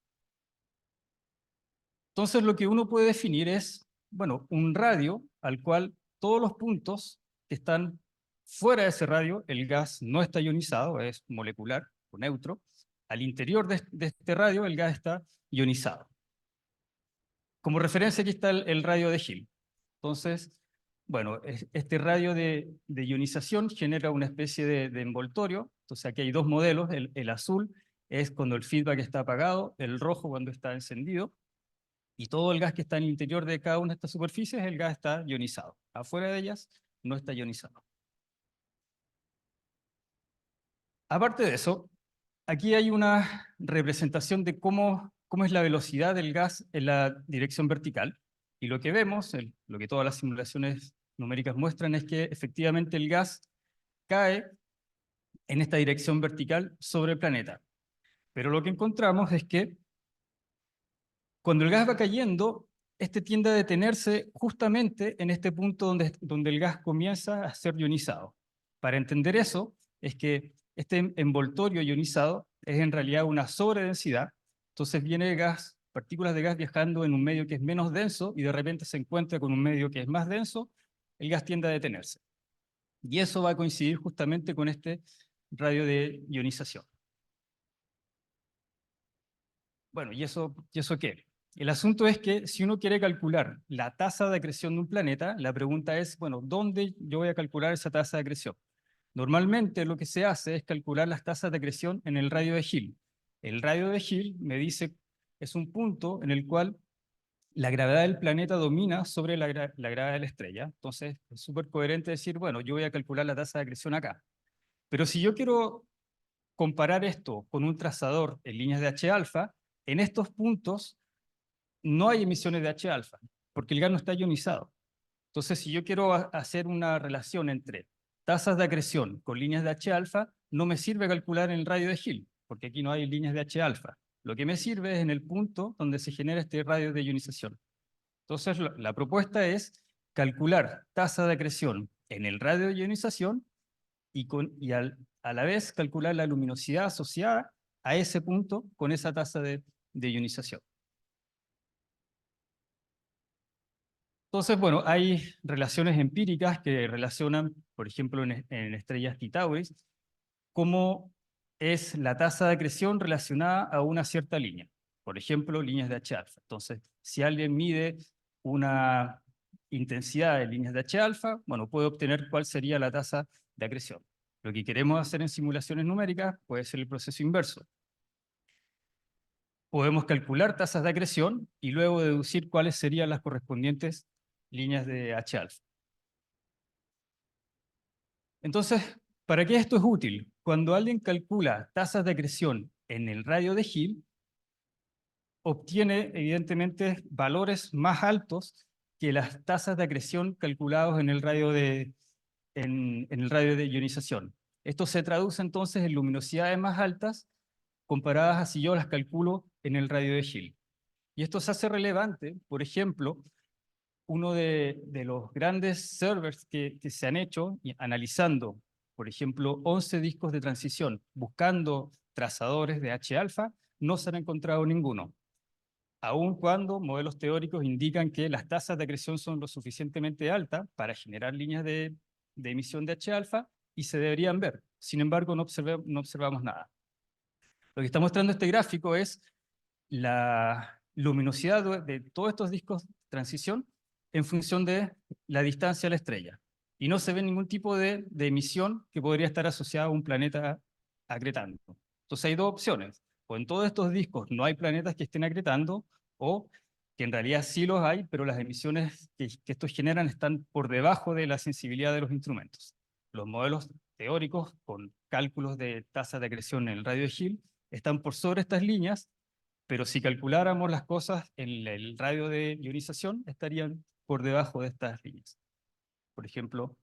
Entonces lo que uno puede definir es, bueno, un radio al cual todos los puntos que están fuera de ese radio, el gas no está ionizado, es molecular o neutro. Al interior de este radio el gas está ionizado. Como referencia aquí está el radio de Hill. Entonces, bueno, este radio de ionización genera una especie de envoltorio. Entonces aquí hay dos modelos, el azul es cuando el feedback está apagado, el rojo cuando está encendido, y todo el gas que está en el interior de cada una de estas superficies, el gas está ionizado. Afuera de ellas no está ionizado. Aparte de eso, aquí hay una representación de cómo es la velocidad del gas en la dirección vertical. Y lo que vemos, lo que todas las simulaciones numéricas muestran, es que efectivamente el gas cae en esta dirección vertical sobre el planeta. Pero lo que encontramos es que cuando el gas va cayendo, este tiende a detenerse justamente en este punto donde el gas comienza a ser ionizado. Para entender eso, es que este envoltorio ionizado es en realidad una sobredensidad. Entonces viene gas, partículas de gas viajando en un medio que es menos denso y de repente se encuentra con un medio que es más denso, el gas tiende a detenerse. Y eso va a coincidir justamente con este radio de ionización. Bueno, ¿y eso qué? El asunto es que si uno quiere calcular la tasa de acreción de un planeta, la pregunta es, bueno, ¿dónde yo voy a calcular esa tasa de acreción? Normalmente lo que se hace es calcular las tasas de acreción en el radio de Hill. El radio de Hill me dice, es un punto en el cual la gravedad del planeta domina sobre la gravedad de la estrella. Entonces es súper coherente decir, bueno, yo voy a calcular la tasa de acreción acá. Pero si yo quiero comparar esto con un trazador en líneas de H-alfa, en estos puntos no hay emisiones de H-alfa, porque el gas no está ionizado. Entonces, si yo quiero hacer una relación entre tasas de acreción con líneas de H-alfa, no me sirve calcular en el radio de Hill, porque aquí no hay líneas de H-alfa. Lo que me sirve es en el punto donde se genera este radio de ionización. Entonces, la propuesta es calcular tasa de acreción en el radio de ionización y a la vez calcular la luminosidad asociada a ese punto con esa tasa de ionización. Entonces, bueno, hay relaciones empíricas que relacionan, por ejemplo, en estrellas Titauris, cómo es la tasa de acreción relacionada a una cierta línea. Por ejemplo, líneas de H-alfa. Entonces, si alguien mide una intensidad de líneas de H-alfa, bueno, puede obtener cuál sería la tasa de acreción. Lo que queremos hacer en simulaciones numéricas puede ser el proceso inverso. Podemos calcular tasas de acreción y luego deducir cuáles serían las correspondientes líneas de H-alfa. Entonces, ¿para qué esto es útil? Cuando alguien calcula tasas de acreción en el radio de Hill, obtiene evidentemente valores más altos que las tasas de acreción calculados en el radio en el radio de ionización. Esto se traduce entonces en luminosidades más altas comparadas a si yo las calculo en el radio de Hill. Y esto se hace relevante, por ejemplo, uno de los grandes servers que se han hecho, analizando, por ejemplo, 11 discos de transición, buscando trazadores de H-alfa, no se han encontrado ninguno. Aun cuando modelos teóricos indican que las tasas de acreción son lo suficientemente altas para generar líneas de de emisión de H-alfa y se deberían ver. Sin embargo, no observamos nada. Lo que está mostrando este gráfico es la luminosidad de todos estos discos de transición en función de la distancia a la estrella. Y no se ve ningún tipo de emisión que podría estar asociada a un planeta acretando. Entonces hay dos opciones. O en todos estos discos no hay planetas que estén acretando, o que en realidad sí los hay, pero las emisiones que estos generan están por debajo de la sensibilidad de los instrumentos. Los modelos teóricos con cálculos de tasa de acreción en el radio de Hill están por sobre estas líneas, pero si calculáramos las cosas en el radio de ionización, estarían por debajo de estas líneas. Por ejemplo,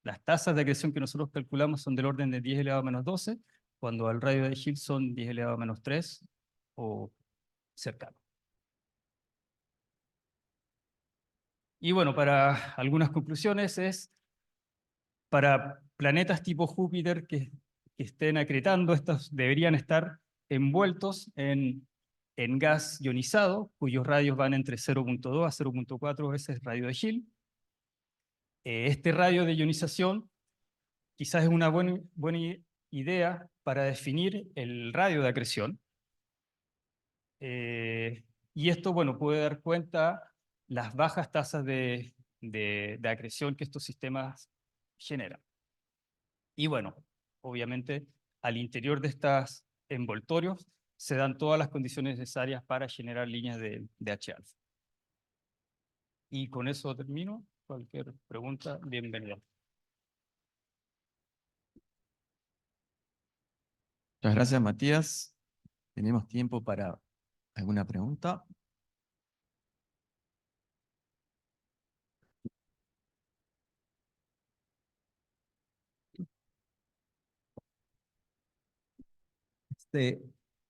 las tasas de acreción que nosotros calculamos son del orden de 10 elevado a menos 12, cuando al radio de Hill son 10 elevado a menos 3 o cercano. Y bueno, para algunas conclusiones es, para planetas tipo Júpiter que estén acretando, estos deberían estar envueltos en gas ionizado, cuyos radios van entre 0.2 a 0.4 veces radio de Hill. Este radio de ionización quizás es una buena idea para definir el radio de acreción. Y esto, bueno, puede dar cuenta las bajas tasas de acreción que estos sistemas generan. Y bueno, obviamente, al interior de estos envoltorios se dan todas las condiciones necesarias para generar líneas de H-alfa. Y con eso termino. Cualquier pregunta, bienvenida. Muchas gracias, Matías. ¿Tenemos tiempo para alguna pregunta?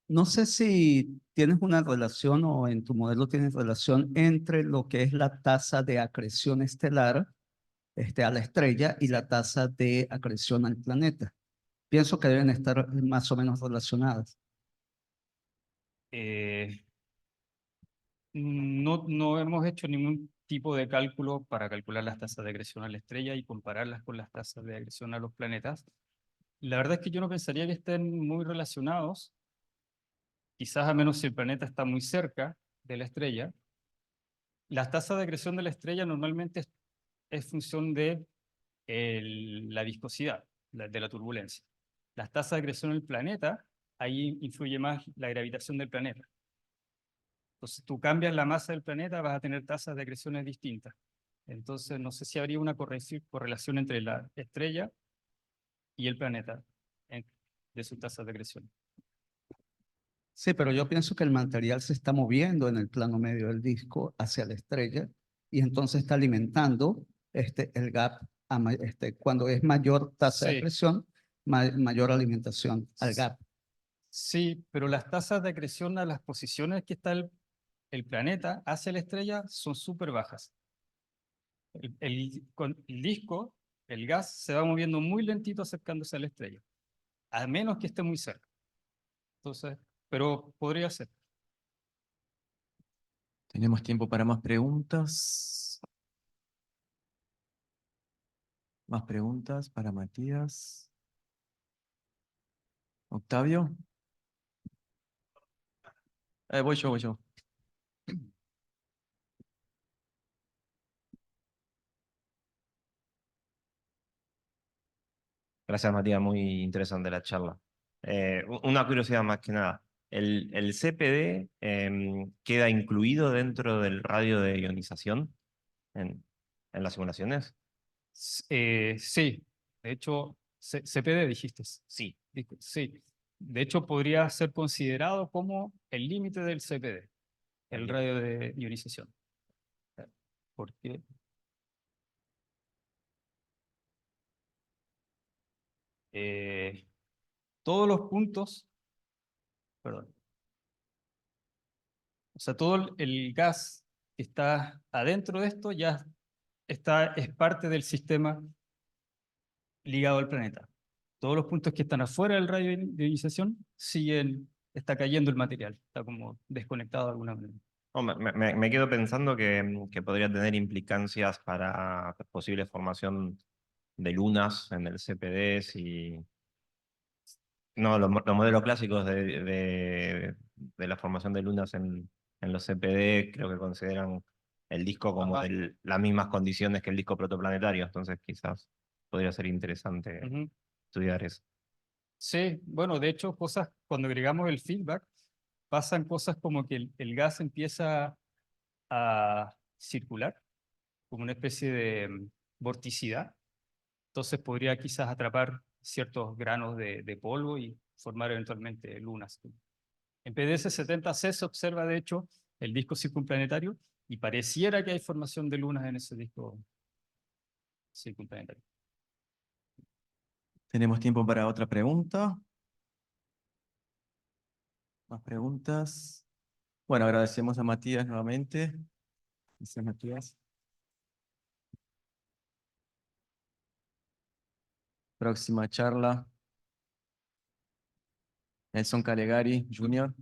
No sé si tienes una relación o en tu modelo tienes relación entre lo que es la tasa de acreción estelar a la estrella y la tasa de acreción al planeta. Pienso que deben estar más o menos relacionadas. No hemos hecho ningún tipo de cálculo para calcular las tasas de acreción a la estrella y compararlas con las tasas de acreción a los planetas. La verdad es que yo no pensaría que estén muy relacionados, quizás a menos si el planeta está muy cerca de la estrella. Las tasas de acreción de la estrella normalmente es función de la viscosidad, de la turbulencia. Las tasas de acreción del planeta, ahí influye más la gravitación del planeta. Entonces, tú cambias la masa del planeta, vas a tener tasas de acreciones distintas. Entonces, no sé si habría una correlación entre la estrella y el planeta de sus tasas de acreción. Sí, pero yo pienso que el material se está moviendo en el plano medio del disco hacia la estrella y entonces está alimentando el gap. Cuando es mayor tasa de Sí. acreción, mayor alimentación al gap. Sí, pero las tasas de acreción a las posiciones que está el planeta hacia la estrella son súper bajas. Con el disco, el gas se va moviendo muy lentito acercándose a la estrella, a menos que esté muy cerca. Entonces, pero podría ser. ¿Tenemos tiempo para más preguntas? ¿Más preguntas para Matías? ¿Octavio? Voy yo. Gracias, Matías, muy interesante la charla. Una curiosidad más que nada. ¿El CPD queda incluido dentro del radio de ionización en las simulaciones? Sí, de hecho, CPD dijiste. Sí. Sí, de hecho podría ser considerado como el límite del CPD, el Ok. radio de ionización. Porque todos los puntos, perdón, o sea, todo el gas que está adentro de esto ya es parte del sistema ligado al planeta. Todos los puntos que están afuera del radio de ionización está cayendo el material, está como desconectado de alguna manera. No, me quedo pensando que podría tener implicancias para posible formación de lunas en el CPD, si... No, los modelos clásicos de la formación de lunas en los CPD creo que consideran el disco como las mismas condiciones que el disco protoplanetario, entonces quizás podría ser interesante estudiar eso. Sí, bueno, de hecho, cuando agregamos el feedback, pasan cosas como que el gas empieza a circular, como una especie de vorticidad. Entonces podría quizás atrapar ciertos granos de polvo y formar eventualmente lunas. En PDS-70C se observa, de hecho, el disco circunplanetario y pareciera que hay formación de lunas en ese disco circunplanetario. Tenemos tiempo para otra pregunta. ¿Más preguntas? Bueno, agradecemos a Matías nuevamente. Gracias, Matías. Próxima charla. Nelson Callegari, Júnior.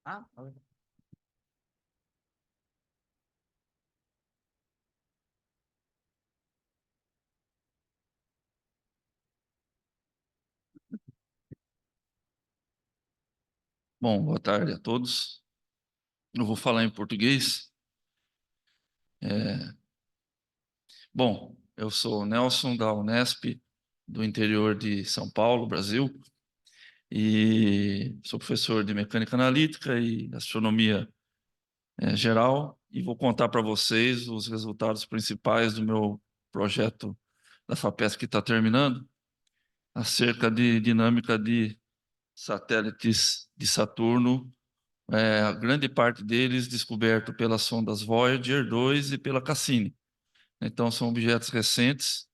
A ver. Bom, boa tarde a todos. Eu vou falar em português. Bom, eu sou Nelson, da Unesp, do interior de São Paulo, Brasil, e sou professor de mecânica analítica e astronomia geral, e vou contar para vocês os resultados principais do meu projeto da FAPESP que está terminando, acerca de dinâmica de satélites de Saturno, a grande parte deles descoberto pelas sondas Voyager 2 e pela Cassini. Então, são objetos recentes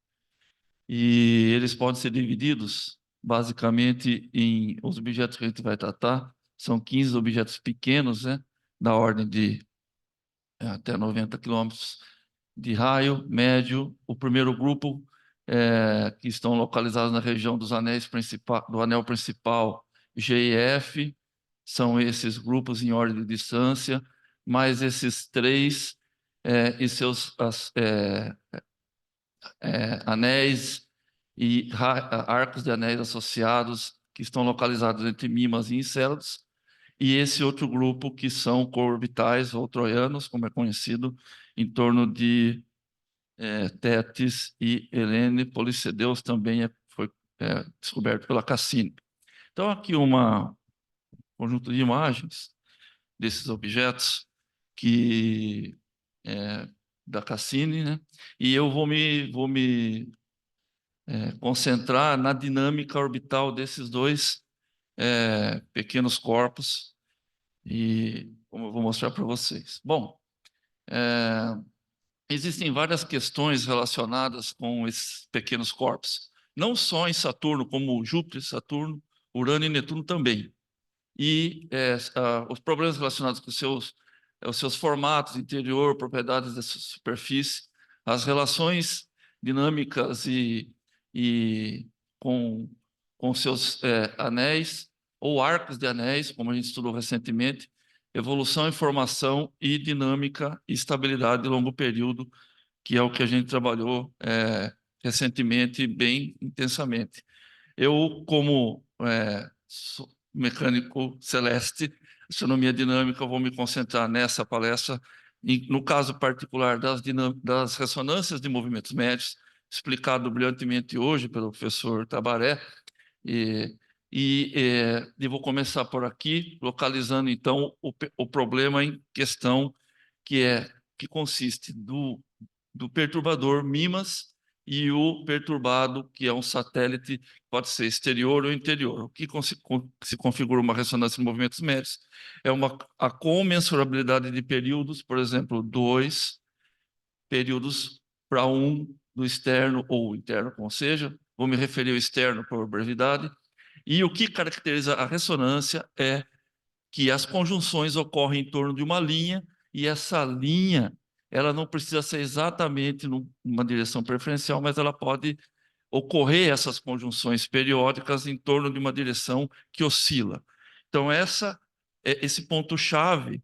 e eles podem ser divididos basicamente em os objetos que a gente vai tratar. São 15 objetos pequenos, né, da ordem de até 90 quilômetros de raio, médio. O primeiro grupo, que estão localizados na região dos anéis do anel principal G e F, são esses grupos em ordem de distância, mais esses três e seus anéis e arcos de anéis associados, que estão localizados entre Mimas e Encélados, e esse outro grupo que são coorbitais ou troianos, como é conhecido, em torno de Tétis e Helene. Policedeus também foi descoberto pela Cassini. Então, aqui conjunto de imagens desses objetos da Cassini, né? E eu vou me concentrar na dinâmica orbital desses dois pequenos corpos, e como eu vou mostrar para vocês. Bom, existem várias questões relacionadas com esses pequenos corpos, não só em Saturno, como Júpiter, Saturno, Urano e Netuno também. E os problemas relacionados com os seus formatos, interior, propriedades da superfície, as relações dinâmicas e com seus anéis ou arcos de anéis, como a gente estudou recentemente, evolução, informação e dinâmica e estabilidade de longo período, que é o que a gente trabalhou recentemente bem intensamente. Eu, como mecânico celeste, astronomia dinâmica, vou me concentrar nessa palestra, no caso particular das ressonâncias de movimentos médios, explicado brilhantemente hoje pelo professor Tabaré, e vou começar por aqui, localizando então o problema em questão, que consiste do perturbador Mimas, e o perturbado, que é um satélite, pode ser exterior ou interior. O que se configura uma ressonância de movimentos médios é a comensurabilidade de períodos, por exemplo, 2 períodos para 1 do externo ou interno, ou seja, vou me referir ao externo por brevidade. E o que caracteriza a ressonância é que as conjunções ocorrem em torno de uma linha, e essa linha ela não precisa ser exatamente numa direção preferencial, mas ela pode ocorrer essas conjunções periódicas em torno de uma direção que oscila. Então, esse ponto-chave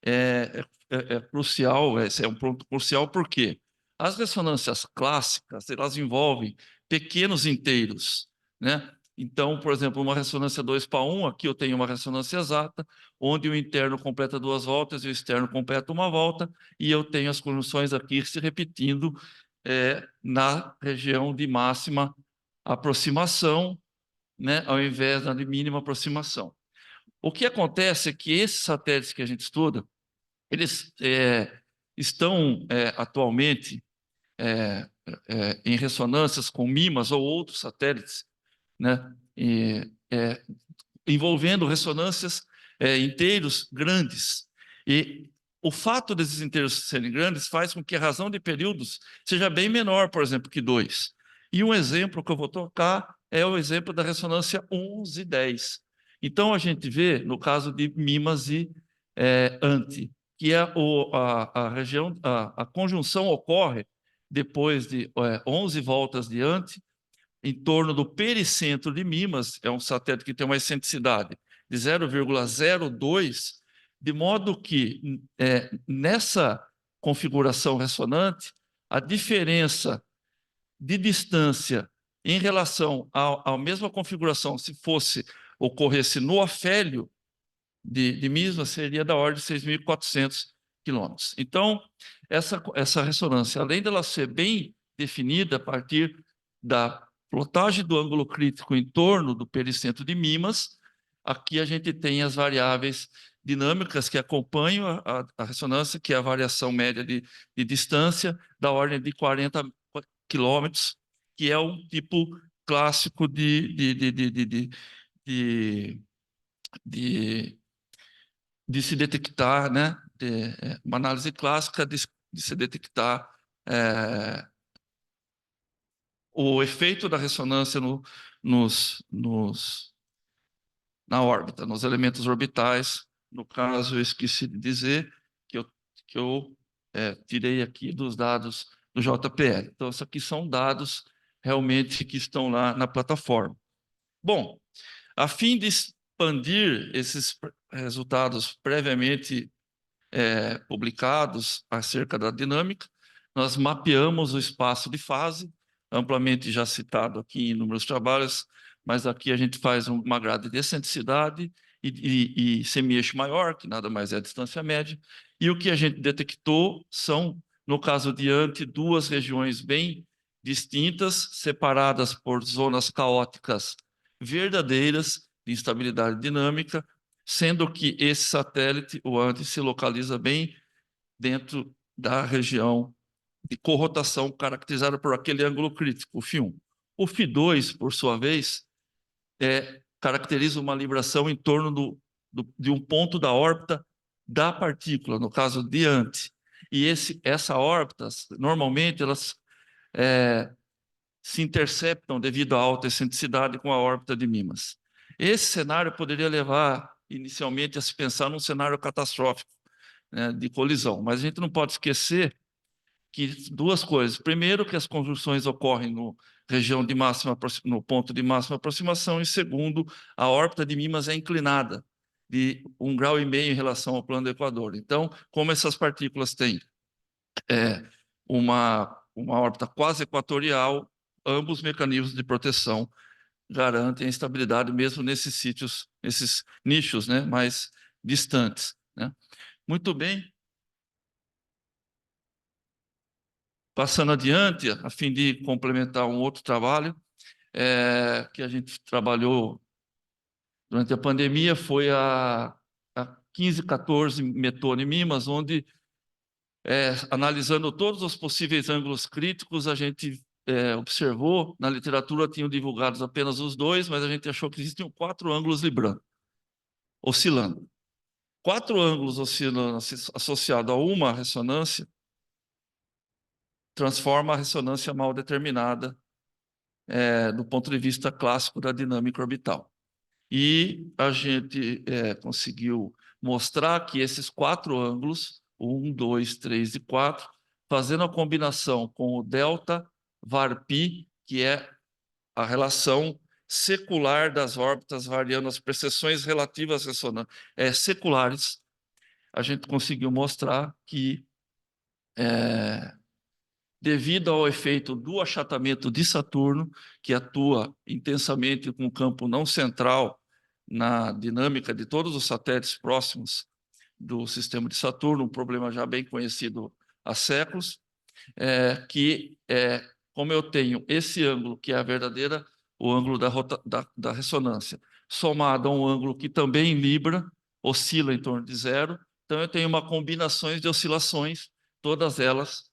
é crucial, esse é um ponto crucial, porque as ressonâncias clássicas, elas envolvem pequenos inteiros, né? Então, por exemplo, uma ressonância 2:1, aqui eu tenho uma ressonância exata, onde o interno completa 2 voltas e o externo completa 1 volta, e eu tenho as conjunções aqui se repetindo na região de máxima aproximação, né, ao invés da de mínima aproximação. O que acontece é que esses satélites que a gente estuda, eles estão atualmente em ressonâncias com MIMAs ou outros satélites, né, envolvendo ressonâncias inteiros grandes. E o fato desses inteiros serem grandes faz com que a razão de períodos seja bem menor, por exemplo, que 2. E um exemplo que eu vou tocar é o exemplo da ressonância 11-10. Então, a gente vê, no caso de MIMAs e anti, que é a conjunção ocorre depois de 11 voltas de anti, em torno do pericentro de Mimas, é um satélite que tem uma excentricidade de 0,02, de modo que nessa configuração ressonante, a diferença de distância em relação à mesma configuração, se ocorresse no afélio de Misma, seria da ordem de 6.400 quilômetros. Então, essa ressonância, além dela ser bem definida a partir da plotagem do ângulo crítico em torno do pericentro de Mimas, aqui a gente tem as variáveis dinâmicas que acompanham a ressonância, que é a variação média de distância, da ordem de 40 quilômetros, que é um tipo clássico de se detectar, né? Uma análise clássica de se detectar o efeito da ressonância na órbita, nos elementos orbitais. No caso, eu esqueci de dizer que eu tirei aqui dos dados do JPL. Então, isso aqui são dados realmente que estão lá na plataforma. Bom, a fim de expandir esses resultados previamente publicados acerca da dinâmica, nós mapeamos o espaço de fase, amplamente já citado aqui em inúmeros trabalhos, mas aqui a gente faz uma grade de excentricidade e semi-eixo maior, que nada mais é a distância média, e o que a gente detectou são, no caso diante, 2 regiões bem distintas, separadas por zonas caóticas verdadeiras de instabilidade dinâmica, sendo que esse satélite, o ANTI, se localiza bem dentro da região de corrotação caracterizada por aquele ângulo crítico, o φ1. O φ2, por sua vez, caracteriza uma libração em torno de um ponto da órbita da partícula, no caso de ANTI. E essa órbita, normalmente, elas se interceptam devido à alta excentricidade com a órbita de Mimas. Esse cenário poderia levar, inicialmente, a se pensar num cenário catastrófico, né, de colisão, mas a gente não pode esquecer que 2 coisas. Primeiro, que as conjunções ocorrem no ponto de máxima aproximação, e segundo, a órbita de Mimas é inclinada de 1,5 grau em relação ao plano do Equador. Então, como essas partículas têm uma órbita quase equatorial, ambos os mecanismos de proteção garantem a estabilidade mesmo nesses nichos, né, mais distantes, né? Muito bem. Passando adiante, a fim de complementar um outro trabalho que a gente trabalhou durante a pandemia, foi a 1514 Metone Mimas, onde, analisando todos os possíveis ângulos críticos, a gente observou, na literatura tinham divulgados apenas os dois, mas a gente achou que existiam 4 ângulos oscilando. 4 ângulos oscilando associados a uma ressonância transforma a ressonância mal determinada do ponto de vista clássico da dinâmica orbital. E a gente conseguiu mostrar que esses 4 ângulos, 1, 2, 3 e 4, fazendo a combinação com o delta var-π, que é a relação secular das órbitas variando as precessões relativas seculares, a gente conseguiu mostrar que, devido ao efeito do achatamento de Saturno, que atua intensamente com o campo não central na dinâmica de todos os satélites próximos do sistema de Saturno, um problema já bem conhecido há séculos, como eu tenho esse ângulo, que é o ângulo da ressonância, somado a um ângulo que também em Libra oscila em torno de 0, então eu tenho uma combinação de oscilações, todas elas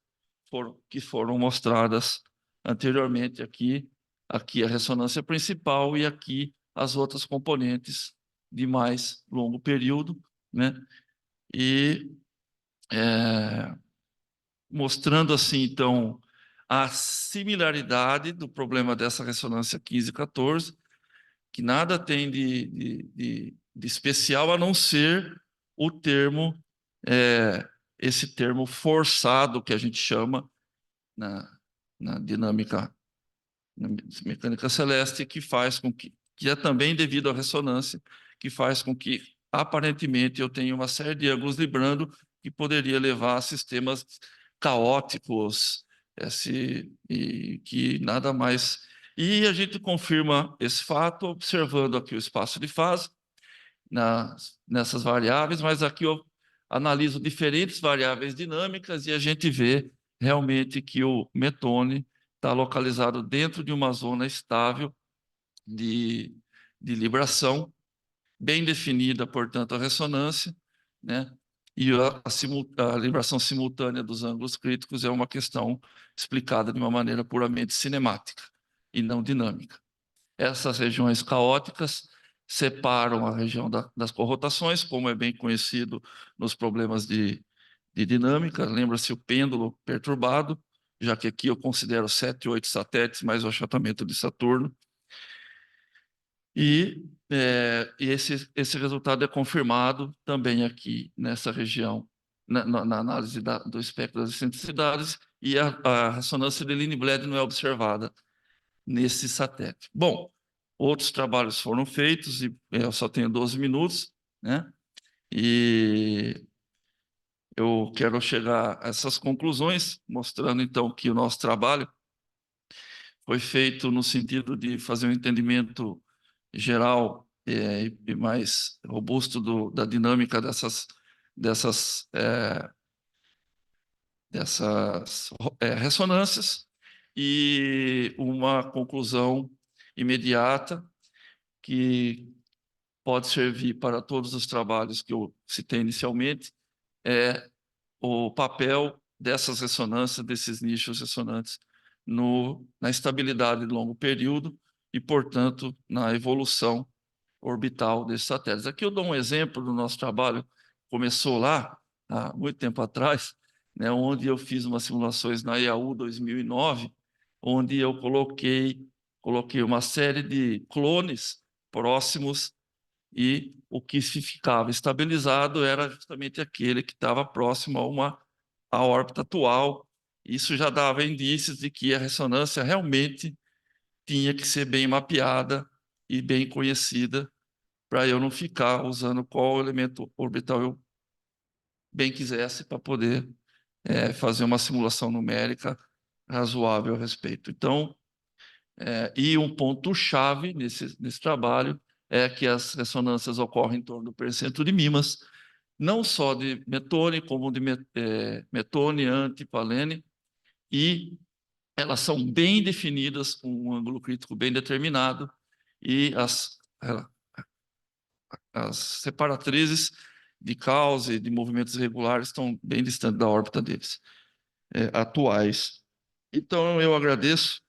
que foram mostradas anteriormente aqui a ressonância principal e aqui as outras componentes de mais longo período, né? E mostrando assim, então, a similaridade do problema dessa ressonância 15 e 14, que nada tem de especial a não ser o termo, esse termo forçado que a gente chama na dinâmica, na mecânica celeste, que faz com que é também devido à ressonância, que faz com que, aparentemente, eu tenha uma série de ângulos librando que poderia levar a sistemas caóticos, e que nada mais... E a gente confirma esse fato observando aqui o espaço de fase nessas variáveis, mas aqui eu analiso diferentes variáveis dinâmicas e a gente vê realmente que o metone está localizado dentro de uma zona estável de libração, bem definida, portanto, a ressonância, né? E a libração simultânea dos ângulos críticos é uma questão explicada de uma maneira puramente cinemática e não dinâmica. Essas regiões caóticas separam a região das corrotações, como é bem conhecido nos problemas de dinâmica. Lembra-se o pêndulo perturbado, já que aqui eu considero 7, 8 satélites, mais o achatamento de Saturno. E esse resultado é confirmado também aqui nessa região, na análise do espectro das excentricidades, e a ressonância de Lindblad não é observada nesse satélite. Bom, outros trabalhos foram feitos, e eu só tenho 12 minutos, né? E eu quero chegar a essas conclusões, mostrando então que o nosso trabalho foi feito no sentido de fazer um entendimento geral e mais robusto da dinâmica dessas ressonâncias, e uma conclusão imediata que pode servir para todos os trabalhos que eu citei inicialmente, é o papel dessas ressonâncias, desses nichos ressonantes na estabilidade de longo período e, portanto, na evolução orbital desses satélites. Aqui eu dou um exemplo do nosso trabalho, começou lá, há muito tempo atrás, né, onde eu fiz umas simulações na EAU 2009, onde eu coloquei uma série de clones próximos, e o que se ficava estabilizado era justamente aquele que estava próximo à órbita atual. Isso já dava indícios de que a ressonância realmente tinha que ser bem mapeada e bem conhecida, para eu não ficar usando qual elemento orbital eu bem quisesse para poder fazer uma simulação numérica razoável a respeito. Então, e um ponto-chave nesse trabalho é que as ressonâncias ocorrem em torno do percento de Mimas, não só de metone, como de metone, antipalene, e elas são bem definidas, com um ângulo crítico bem determinado, e as separatrizes de causa e de movimentos irregulares estão bem distantes da órbita deles, atuais. Então, eu agradeço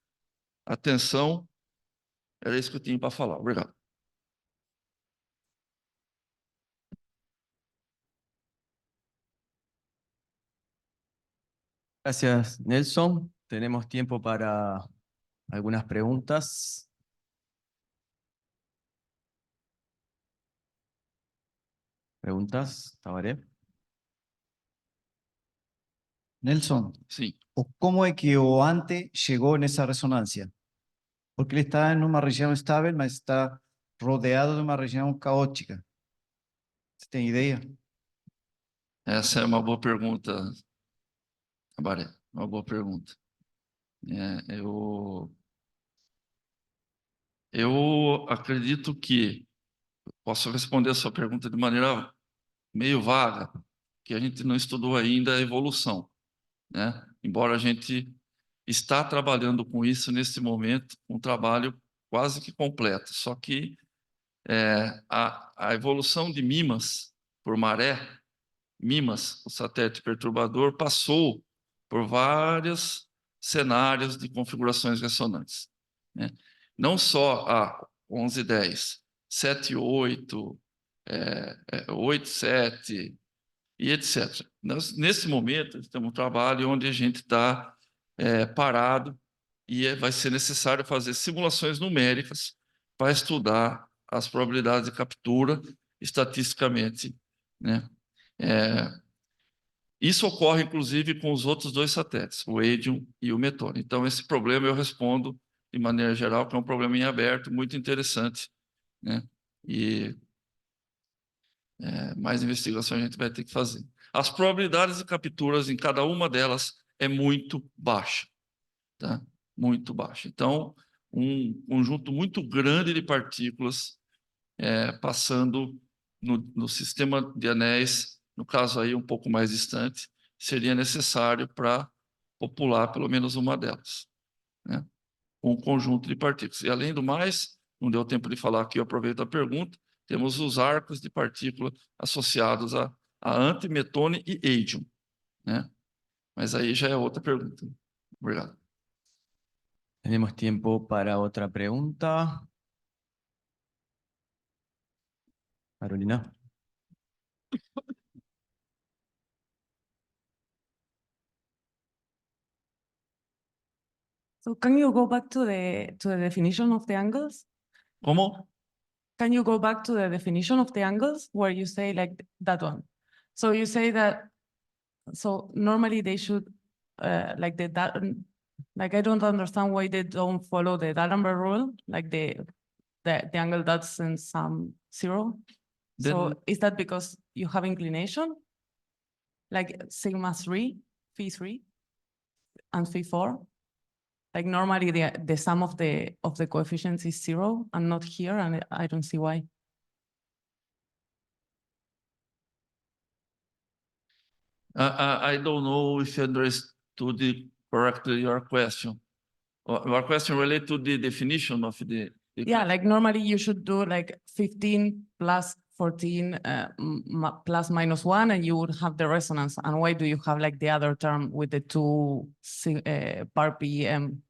atenção. Era isso que eu tinha para falar. Obrigado. Gracias, Nelson. Tenemos tiempo para algunas preguntas. ¿Preguntas, Tabaré? Nelson, Sim. ¿cómo es que o antes llegó en esa resonancia? Porque él está en una región estable, pero está rodeado de una región caótica. ¿Você tem ideia? Essa é uma boa pergunta, Tabaré. Uma boa pergunta. Eu acredito que posso responder a sua pergunta de maneira meio vaga, que a gente não estudou ainda a evolução, né? Embora a gente está trabalhando com isso nesse momento, um trabalho quase que completo. Só que a evolução de Mimas por maré, Mimas, o satélite perturbador, passou por vários cenários de configurações ressonantes, né? Não só a 1110, 78, 87 e etc. Nesse momento, temos um trabalho onde a gente está parado e vai ser necessário fazer simulações numéricas para estudar as probabilidades de captura estatisticamente, né? Isso ocorre, inclusive, com os outros dois satélites, o Edium e o Metone. Então, esse problema eu respondo de maneira geral, que é um problema em aberto, muito interessante, né? E mais investigação a gente vai ter que fazer. As probabilidades de capturas em cada uma delas é muito baixa, tá? Muito baixa. Então, um conjunto muito grande de partículas passando no sistema de anéis, no caso aí um pouco mais distante, seria necessário para popular pelo menos uma delas, né? Um conjunto de partículas. E além do mais, não deu tempo de falar aqui, eu aproveito a pergunta, temos os arcos de partícula associados a antimetone e Edium, né? Mas aí já é outra pergunta. Obrigado. Tenemos tiempo para otra pregunta. Carolina. So can you go back to the definition of the angles? Como? Can you go back to the definition of the angles where you say like that one? So you say that, so normally they should like like I don't understand why they don't follow the D'Alembert rule, like the angle that's in some zero. So is that because you have inclination? Like sigma 3, phi 3, and phi 4? Like normally the sum of the coefficients is 0 and not here, and I don't see why. I don't know if I understood correctly your question. Your question related to the definition of the Yeah, like normally you should do like 15 plus 14 plus minus 1, and you would have the resonance. And why do you have like the other term with the 2 par PM?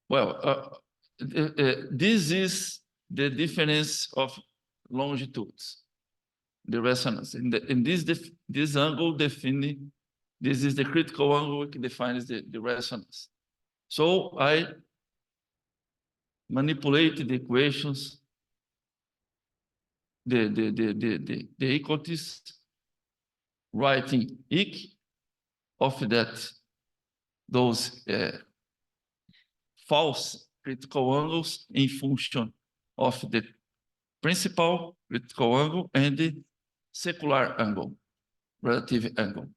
Well, this is the difference of longitudes, the resonance. In this angle this is the critical angle that defines the resonance. So I manipulate the equations, the equalities, writing eq of those false critical angles in function of the principal critical angle and the secular angle, relative angle.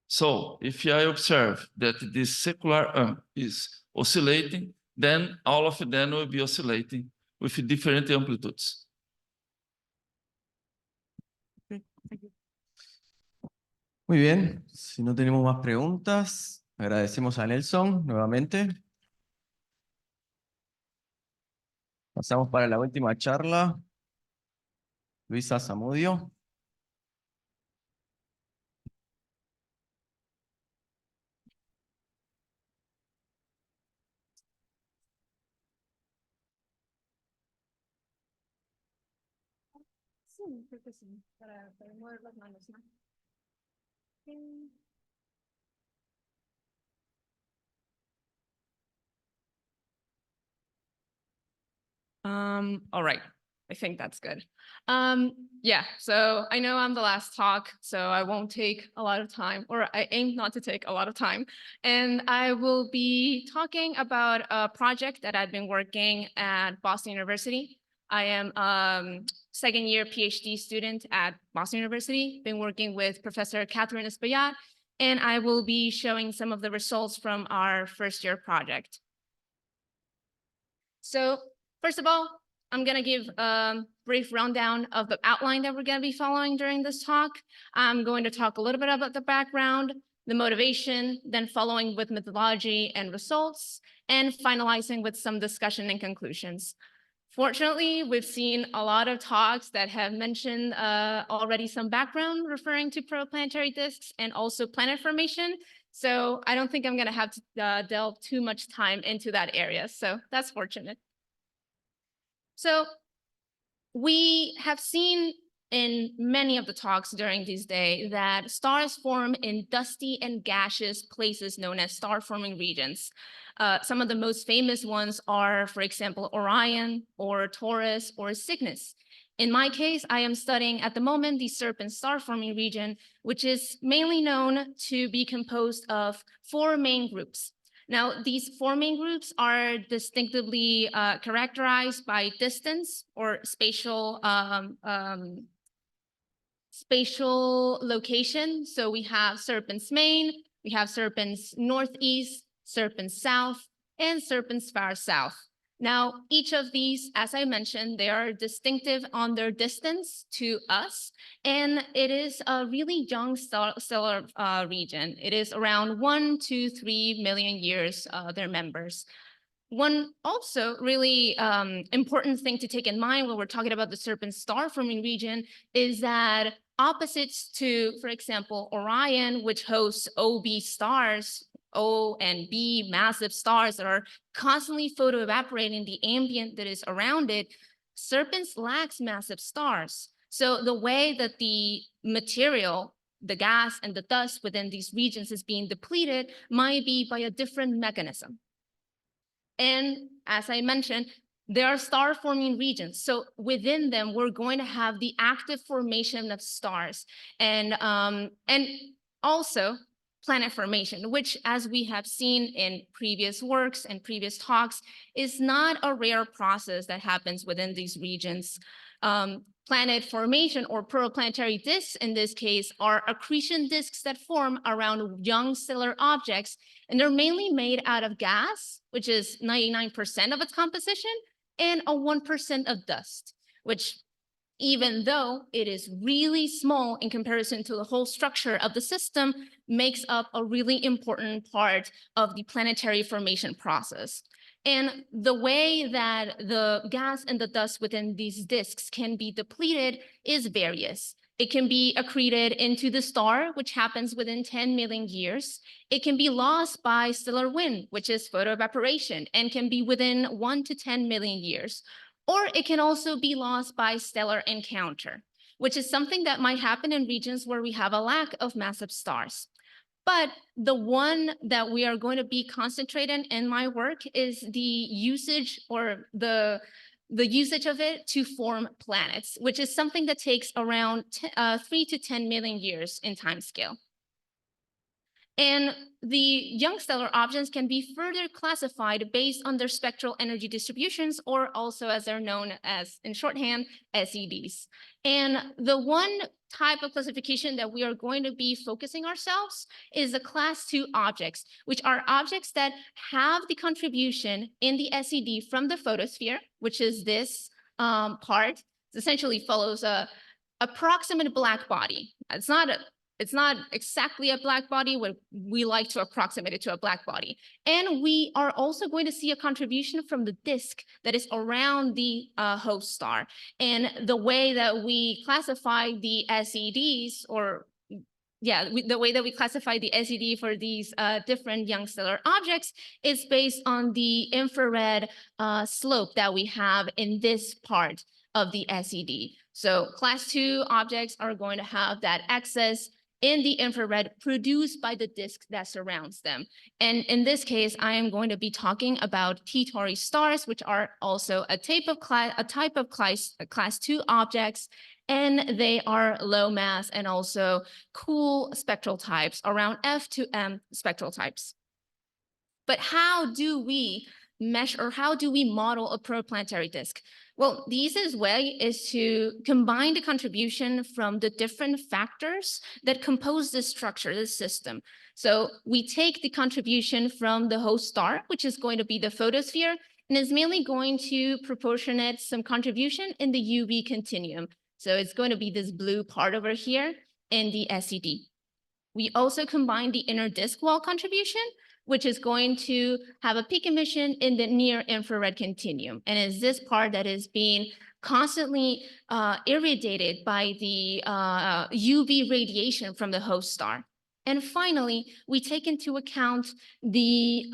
So if I observe that this secular angle is oscillating, then all of them will be oscillating with different amplitudes. Okay, thank you. Muy bien, si no tenemos más preguntas, agradecemos a Nelson nuevamente. Pasamos para la última charla. Luisa, Zamudio. Creo que sí, para mover las manos, ¿no? All right, I think that's good. Yeah, so I know I'm the last talk, so I won't take a lot of time, or I aim not to take a lot of time. And I will be talking about a project that I've been working at Boston University. I am second year PhD student at Boston University, been working with Professor Catherine Espaillat, and I will be showing some of the results from our first year project. So first of all, I'm going to give a brief rundown of the outline that we're going to be following during this talk. I'm going to talk a little bit about the background, the motivation, then following with methodology and results, and finalizing with some discussion and conclusions. Fortunately, we've seen a lot of talks that have mentioned already some background referring to protoplanetary disks and also planet formation. So I don't think I'm going to have to delve too much time into that area. So that's fortunate. So we have seen in many of the talks during this day that stars form in dusty and gaseous places known as star-forming regions. Some of the most famous ones are, for example, Orion or Taurus or Cygnus. In my case, I am studying at the moment the Serpent star-forming region, which is mainly known to be composed of 4 main groups. Now, these 4 main groups are distinctively characterized by distance or spatial location. So we have Serpens main, we have Serpens northeast, Serpens south, and Serpens far south. Now, each of these, as I mentioned, they are distinctive on their distance to us, and it is a really young stellar region. It is around 1 to 3 million years, their members. One also really important thing to take in mind when we're talking about the Serpent star-forming region is that opposites to, for example, Orion, which hosts OB stars, O and B massive stars that are constantly photoevaporating the ambient that is around it, Serpens lacks massive stars. So the way that the material, the gas and the dust within these regions is being depleted might be by a different mechanism. And as I mentioned, there are star-forming regions. So within them, we're going to have the active formation of stars and also planet formation, which, as we have seen in previous works and previous talks, is not a rare process that happens within these regions. Planet formation or protoplanetary disks in this case are accretion disks that form around young stellar objects, and they're mainly made out of gas, which is 99% of its composition, and a 1% of dust, which, even though it is really small in comparison to the whole structure of the system, makes up a really important part of the planetary formation process. And the way that the gas and the dust within these disks can be depleted is various. It can be accreted into the star, which happens within 10 million years. It can be lost by stellar wind, which is photoevaporation, and can be within 1 to 10 million years. Or it can also be lost by stellar encounter, which is something that might happen in regions where we have a lack of massive stars. But the one that we are going to be concentrating in my work is the usage or the usage of it to form planets, which is something that takes around 3 to 10 million years in time scale. And the young stellar objects can be further classified based on their spectral energy distributions, or also as they're known as, in shorthand, SEDs. And the one type of classification that we are going to be focusing ourselves is the class 2 objects, which are objects that have the contribution in the SED from the photosphere, which is this part. It essentially follows a approximate black body. It's not exactly a black body, but we like to approximate it to a black body. And we are also going to see a contribution from the disk that is around the host star. And the way that we classify the SEDs, the way that we classify the SED for these different young stellar objects is based on the infrared slope that we have in this part of the SED. So class 2 objects are going to have that excess in the infrared produced by the disk that surrounds them. And in this case, I am going to be talking about T-Tauri stars, which are also a type of class 2 objects, and they are low mass and also cool spectral types, around F to M spectral types. But how do we measure, or how do we model a protoplanetary disk? Well, the easiest way is to combine the contribution from the different factors that compose this structure, this system. So we take the contribution from the host star, which is going to be the photosphere, and is mainly going to proportionate some contribution in the UV continuum. So it's going to be this blue part over here in the SED. We also combine the inner disk wall contribution, which is going to have a peak emission in the near infrared continuum. And is this part that is being constantly irradiated by the UV radiation from the host star. And finally, we take into account the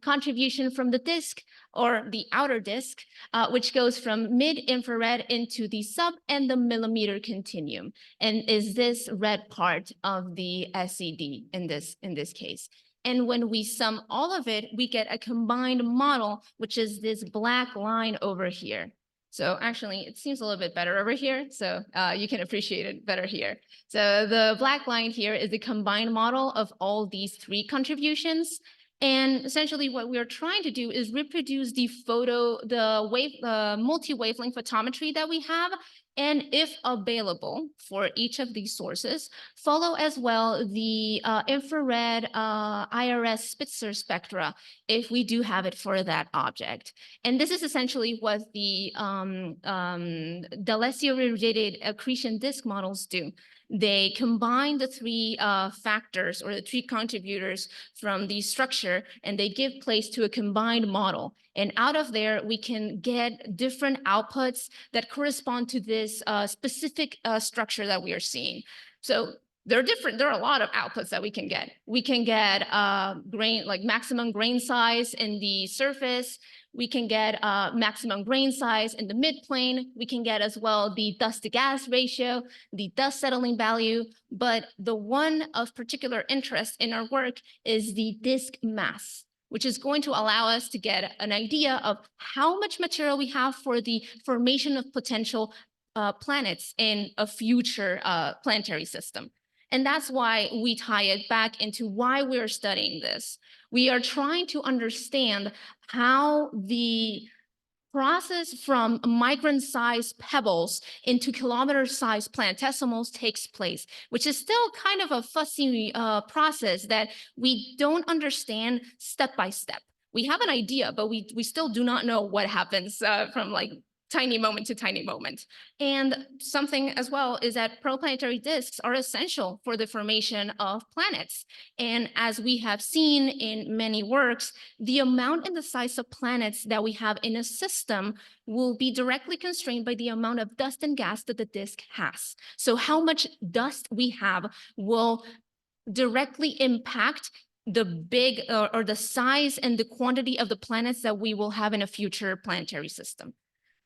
contribution from the disk, or the outer disk, which goes from mid-infrared into the sub and the millimeter continuum. And is this red part of the SED in this case. And when we sum all of it, we get a combined model, which is this black line over here. So actually, it seems a little bit better over here, so you can appreciate it better here. So the black line here is the combined model of all these 3 contributions. And essentially what we're trying to do is reproduce the multi-wavelength photometry that we have, and if available for each of these sources, follow as well the infrared IRS Spitzer spectra, if we do have it for that object. And this is essentially what the D'Alessio-related accretion disk models do. They combine the 3 factors, or the 3 contributors from the structure, and they give place to a combined model. And out of there, we can get different outputs that correspond to this specific structure that we are seeing. So there are a lot of outputs that we can get. We can get maximum grain size in the surface. We can get maximum grain size in the midplane. We can get as well the dust to gas ratio, the dust settling value. But the one of particular interest in our work is the disk mass, which is going to allow us to get an idea of how much material we have for the formation of potential planets in a future planetary system. And that's why we tie it back into why we're studying this. We are trying to understand how the process from micron-sized pebbles into kilometer-sized planetesimals takes place, which is still kind of a fussy process that we don't understand step by step. We have an idea, but we still do not know what happens from like tiny moment to tiny moment. And something as well is that protoplanetary disks are essential for the formation of planets. And as we have seen in many works, the amount and the size of planets that we have in a system will be directly constrained by the amount of dust and gas that the disk has. So how much dust we have will directly impact the big or the size and the quantity of the planets that we will have in a future planetary system.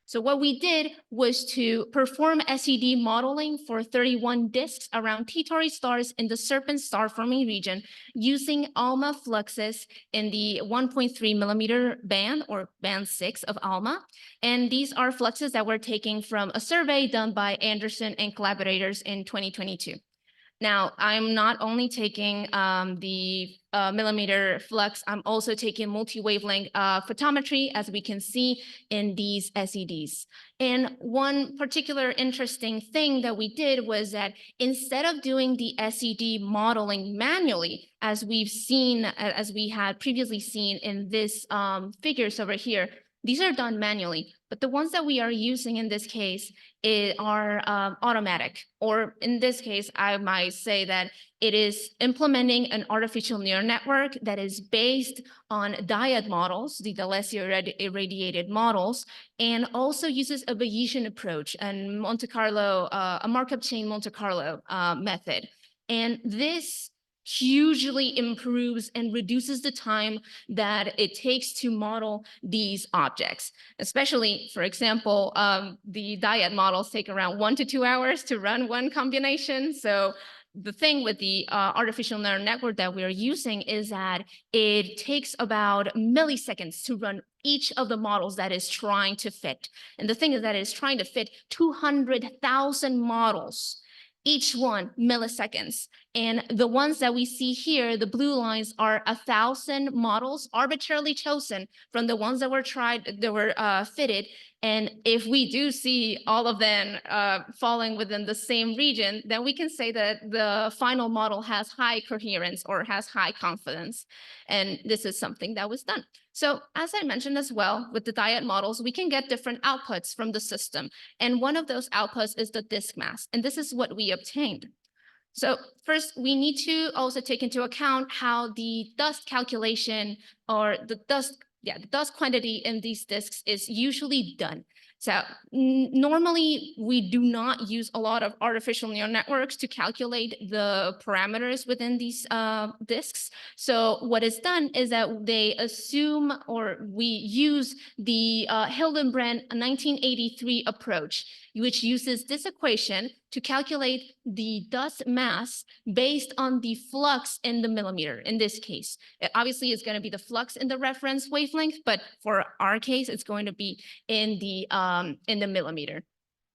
So what we did was to perform SED modeling for 31 disks around T-Tauri stars in the Serpent star forming region using ALMA fluxes in the 1.3 millimeter band, or band 6 of ALMA. And these are fluxes that were taken from a survey done by Anderson and collaborators in 2022. Now, I'm not only taking the millimeter flux, I'm also taking multi-wavelength photometry, as we can see in these SEDs. And one particular interesting thing that we did was that instead of doing the SED modeling manually, as we've seen, as we had previously seen in this figures over here, these are done manually, but the ones that we are using in this case are automatic, or in this case, I might say that it is implementing an artificial neural network that is based on dyad models, the D'Alessio irradiated models, and also uses a Bayesian approach and Monte Carlo, a Markov chain Monte Carlo method. And this hugely improves and reduces the time that it takes to model these objects. Especially, for example, the dyad models take around 1 to 2 hours to run one combination. So the thing with the artificial neural network that we're using is that it takes about milliseconds to run each of the models that is trying to fit. And the thing is that it's trying to fit 200,000 models, each one milliseconds. And the ones that we see here, the blue lines, are 1,000 models arbitrarily chosen from the ones that were fitted. And if we do see all of them falling within the same region, then we can say that the final model has high coherence or has high confidence. And this is something that was done. So as I mentioned as well, with the dyad models, we can get different outputs from the system. And one of those outputs is the disk mass. And this is what we obtained. So first, we need to also take into account how the dust calculation or the dust quantity in these disks is usually done. So normally, we do not use a lot of artificial neural networks to calculate the parameters within these disks. So what is done is that they assume, or we use the Hildenbrand 1983 approach, which uses this equation to calculate the dust mass based on the flux in the millimeter. In this case, obviously it's going to be the flux in the reference wavelength, but for our case, it's going to be in the millimeter.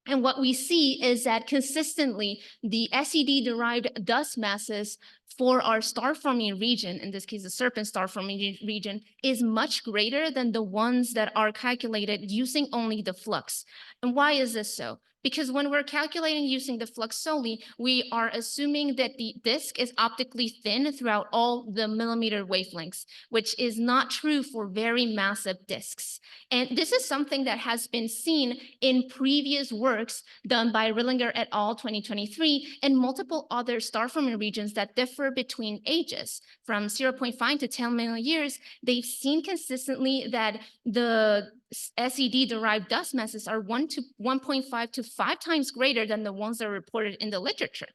And what we see is that consistently, the SED-derived dust masses for our star-forming region, in this case, the Serpent star-forming region, is much greater than the ones that are calculated using only the flux. And why is this so? Because when we're calculating using the flux solely, we are assuming that the disk is optically thin throughout all the millimeter wavelengths, which is not true for very massive disks. And this is something that has been seen in previous works done by Rillinger et al. 2023 and multiple other star-forming regions that differ between ages. From 0.5 to 10 million years, they've seen consistently that the SED-derived dust masses are 1.5 to 5 times greater than the ones that are reported in the literature.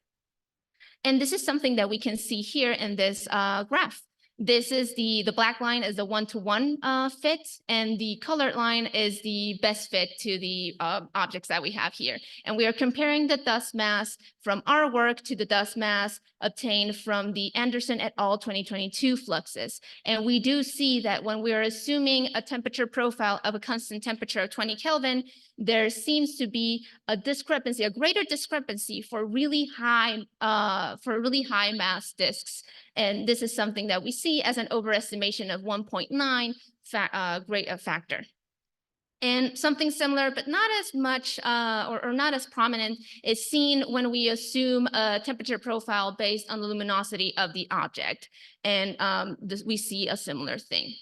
And this is something that we can see here in this graph. This is the black line is the 1-to-1 fit, and the colored line is the best fit to the objects that we have here. And we are comparing the dust mass from our work to the dust mass obtained from the Anderson et al. 2022 fluxes. And we do see that when we are assuming a temperature profile of a constant temperature of 20 Kelvin, there seems to be a discrepancy, a greater discrepancy for really high mass disks. And this is something that we see as an overestimation of 1.9 factor. And something similar, but not as much or not as prominent, is seen when we assume a temperature profile based on the luminosity of the object. And we see a similar thing.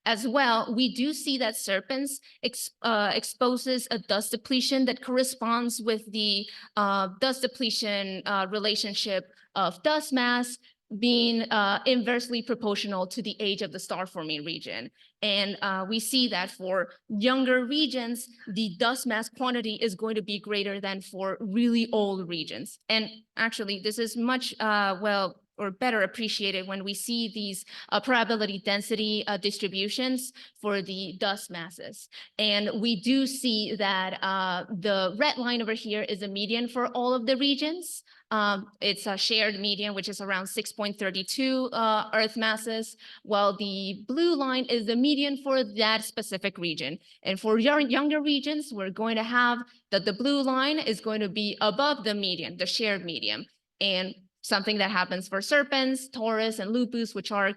As well, we do see that Serpens exposes a dust depletion that corresponds with the dust depletion relationship of dust mass being inversely proportional to the age of the star-forming region. And we see that for younger regions, the dust mass quantity is going to be greater than for really old regions. And actually, this is much, or better appreciated when we see these probability density distributions for the dust masses. And we do see that the red line over here is a median for all of the regions. It's a shared median, which is around 6.32 Earth masses, while the blue line is the median for that specific region. And for younger regions, we're going to have that the blue line is going to be above the median, the shared median. And something that happens for Serpens, Taurus, and Lupus, which are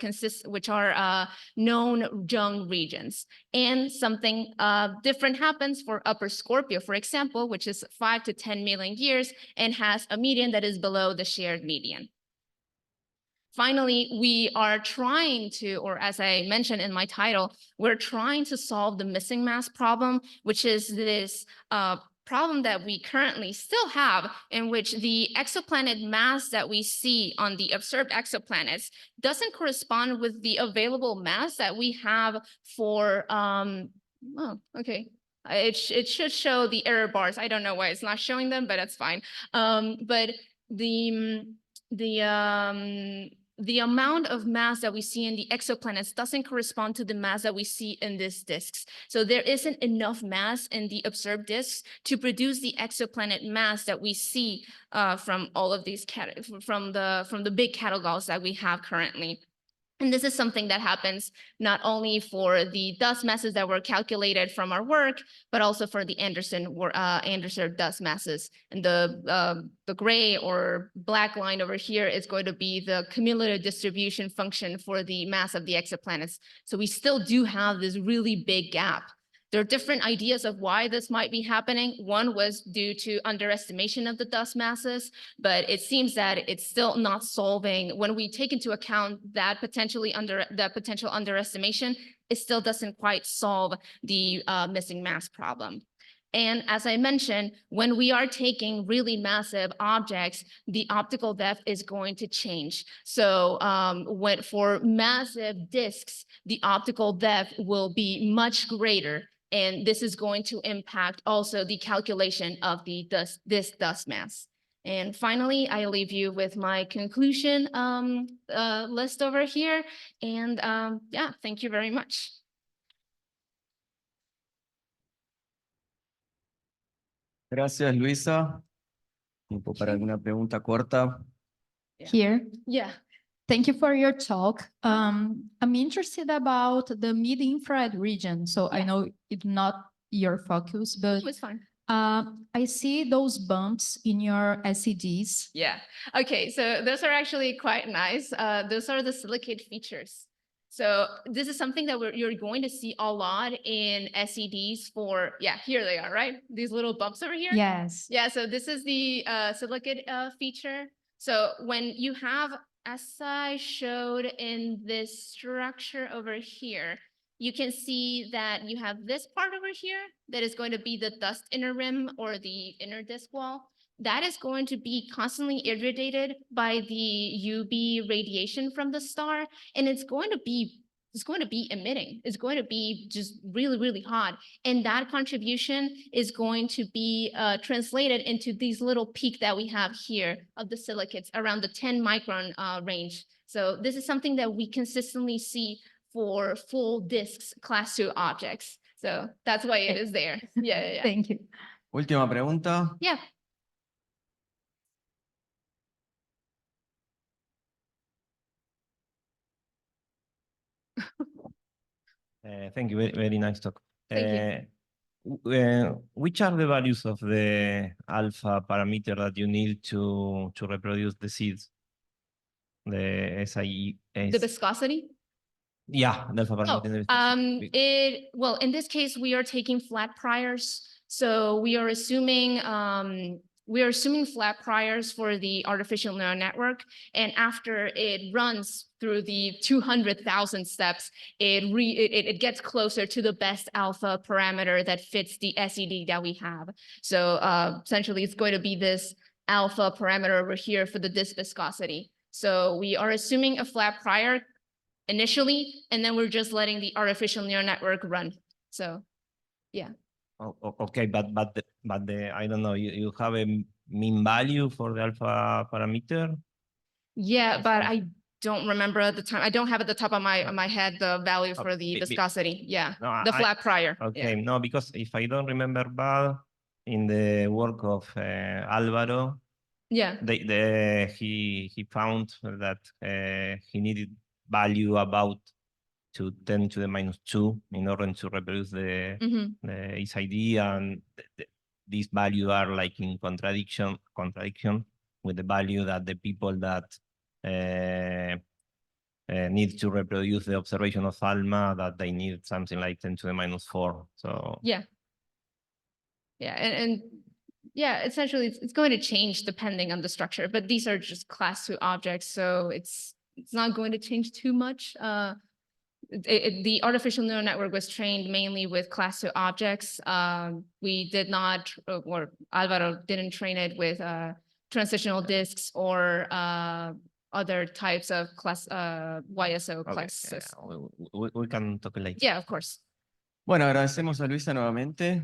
known young regions. And something different happens for Upper Scorpio, for example, which is 5 to 10 million years and has a median that is below the shared median. Finally, we are trying to, or as I mentioned in my title, we're trying to solve the missing mass problem, which is this problem that we currently still have, in which the exoplanet mass that we see on the observed exoplanets doesn't correspond with the available mass that we have for, it should show the error bars. I don't know why it's not showing them, but that's fine. But the amount of mass that we see in the exoplanets doesn't correspond to the mass that we see in these disks. So there isn't enough mass in the observed disks to produce the exoplanet mass that we see from all of these from the big catalogs that we have currently. And this is something that happens not only for the dust masses that were calculated from our work, but also for the Anderson dust masses. And the gray or black line over here is going to be the cumulative distribution function for the mass of the exoplanets. So we still do have this really big gap. There are different ideas of why this might be happening. One was due to underestimation of the dust masses, but it seems that it's still not solving. When we take into account that potential underestimation, it still doesn't quite solve the missing mass problem. And as I mentioned, when we are taking really massive objects, the optical depth is going to change. So for massive disks, the optical depth will be much greater. And this is going to impact also the calculation of this dust mass. And finally, I leave you with my conclusion list over here. And yeah, thank you very much. Gracias, Luisa. Tiempo para alguna pregunta corta. Here. Yeah. Thank you for your talk. I'm interested about the mid-infrared region. So I know it's not your focus, but It's fine. I see those bumps in your SEDs. Yeah. Okay, so those are actually quite nice. Those are the silicate features. So this is something that you're going to see a lot in SEDs for, yeah, here they are, right? These little bumps over here. Yes. Yeah, so this is the silicate feature. So when you have, as I showed in this structure over here, you can see that you have this part over here that is going to be the dust inner rim or the inner disk wall. That is going to be constantly irradiated by the UV radiation from the star, and it's going to be emitting. It's going to be just really, really hot. And that contribution is going to be translated into these little peak that we have here of the silicates around the 10 micron range. So this is something that we consistently see for full disks class 2 objects. So that's why it is there. Yeah. Thank you. Última pregunta. Yeah. Thank you. Very nice talk. Thank Which are the values of the alpha parameter that you need to reproduce the seeds? The SIE. The viscosity? Yeah, the alpha parameter. Well, in this case, we are taking flat priors. So we are assuming flat priors for the artificial neural network. And after it runs through the 200,000 steps, it gets closer to the best alpha parameter that fits the SED that we have. So essentially, it's going to be this alpha parameter over here for the disk viscosity. So we are assuming a flat prior initially, and then we're just letting the artificial neural network run. So, yeah. Oh, okay, but the I don't know. You have a mean value for the alpha parameter? Yeah, but I don't remember at the time. I don't have at the top of my head the value for the viscosity. Yeah, no, the flat prior. Okay, yeah. no, because if I don't remember bad, in the work of Álvaro, Yeah. He found that he needed value about to 10 to the -2 in order to reproduce his idea, and these values are like in contradiction with the value that the people that need to reproduce the observation of ALMA, that they need something like 10 to the -4. So yeah, and yeah, essentially it's going to change depending on the structure, but these are just class 2 objects, so it's not going to change too much. The artificial neural network was trained mainly with class 2 objects. We did not, or Álvaro didn't train it with transitional disks or other types of class YSO classes. we can talk later. Yeah, of course. Bueno, agradecemos a Luisa nuevamente.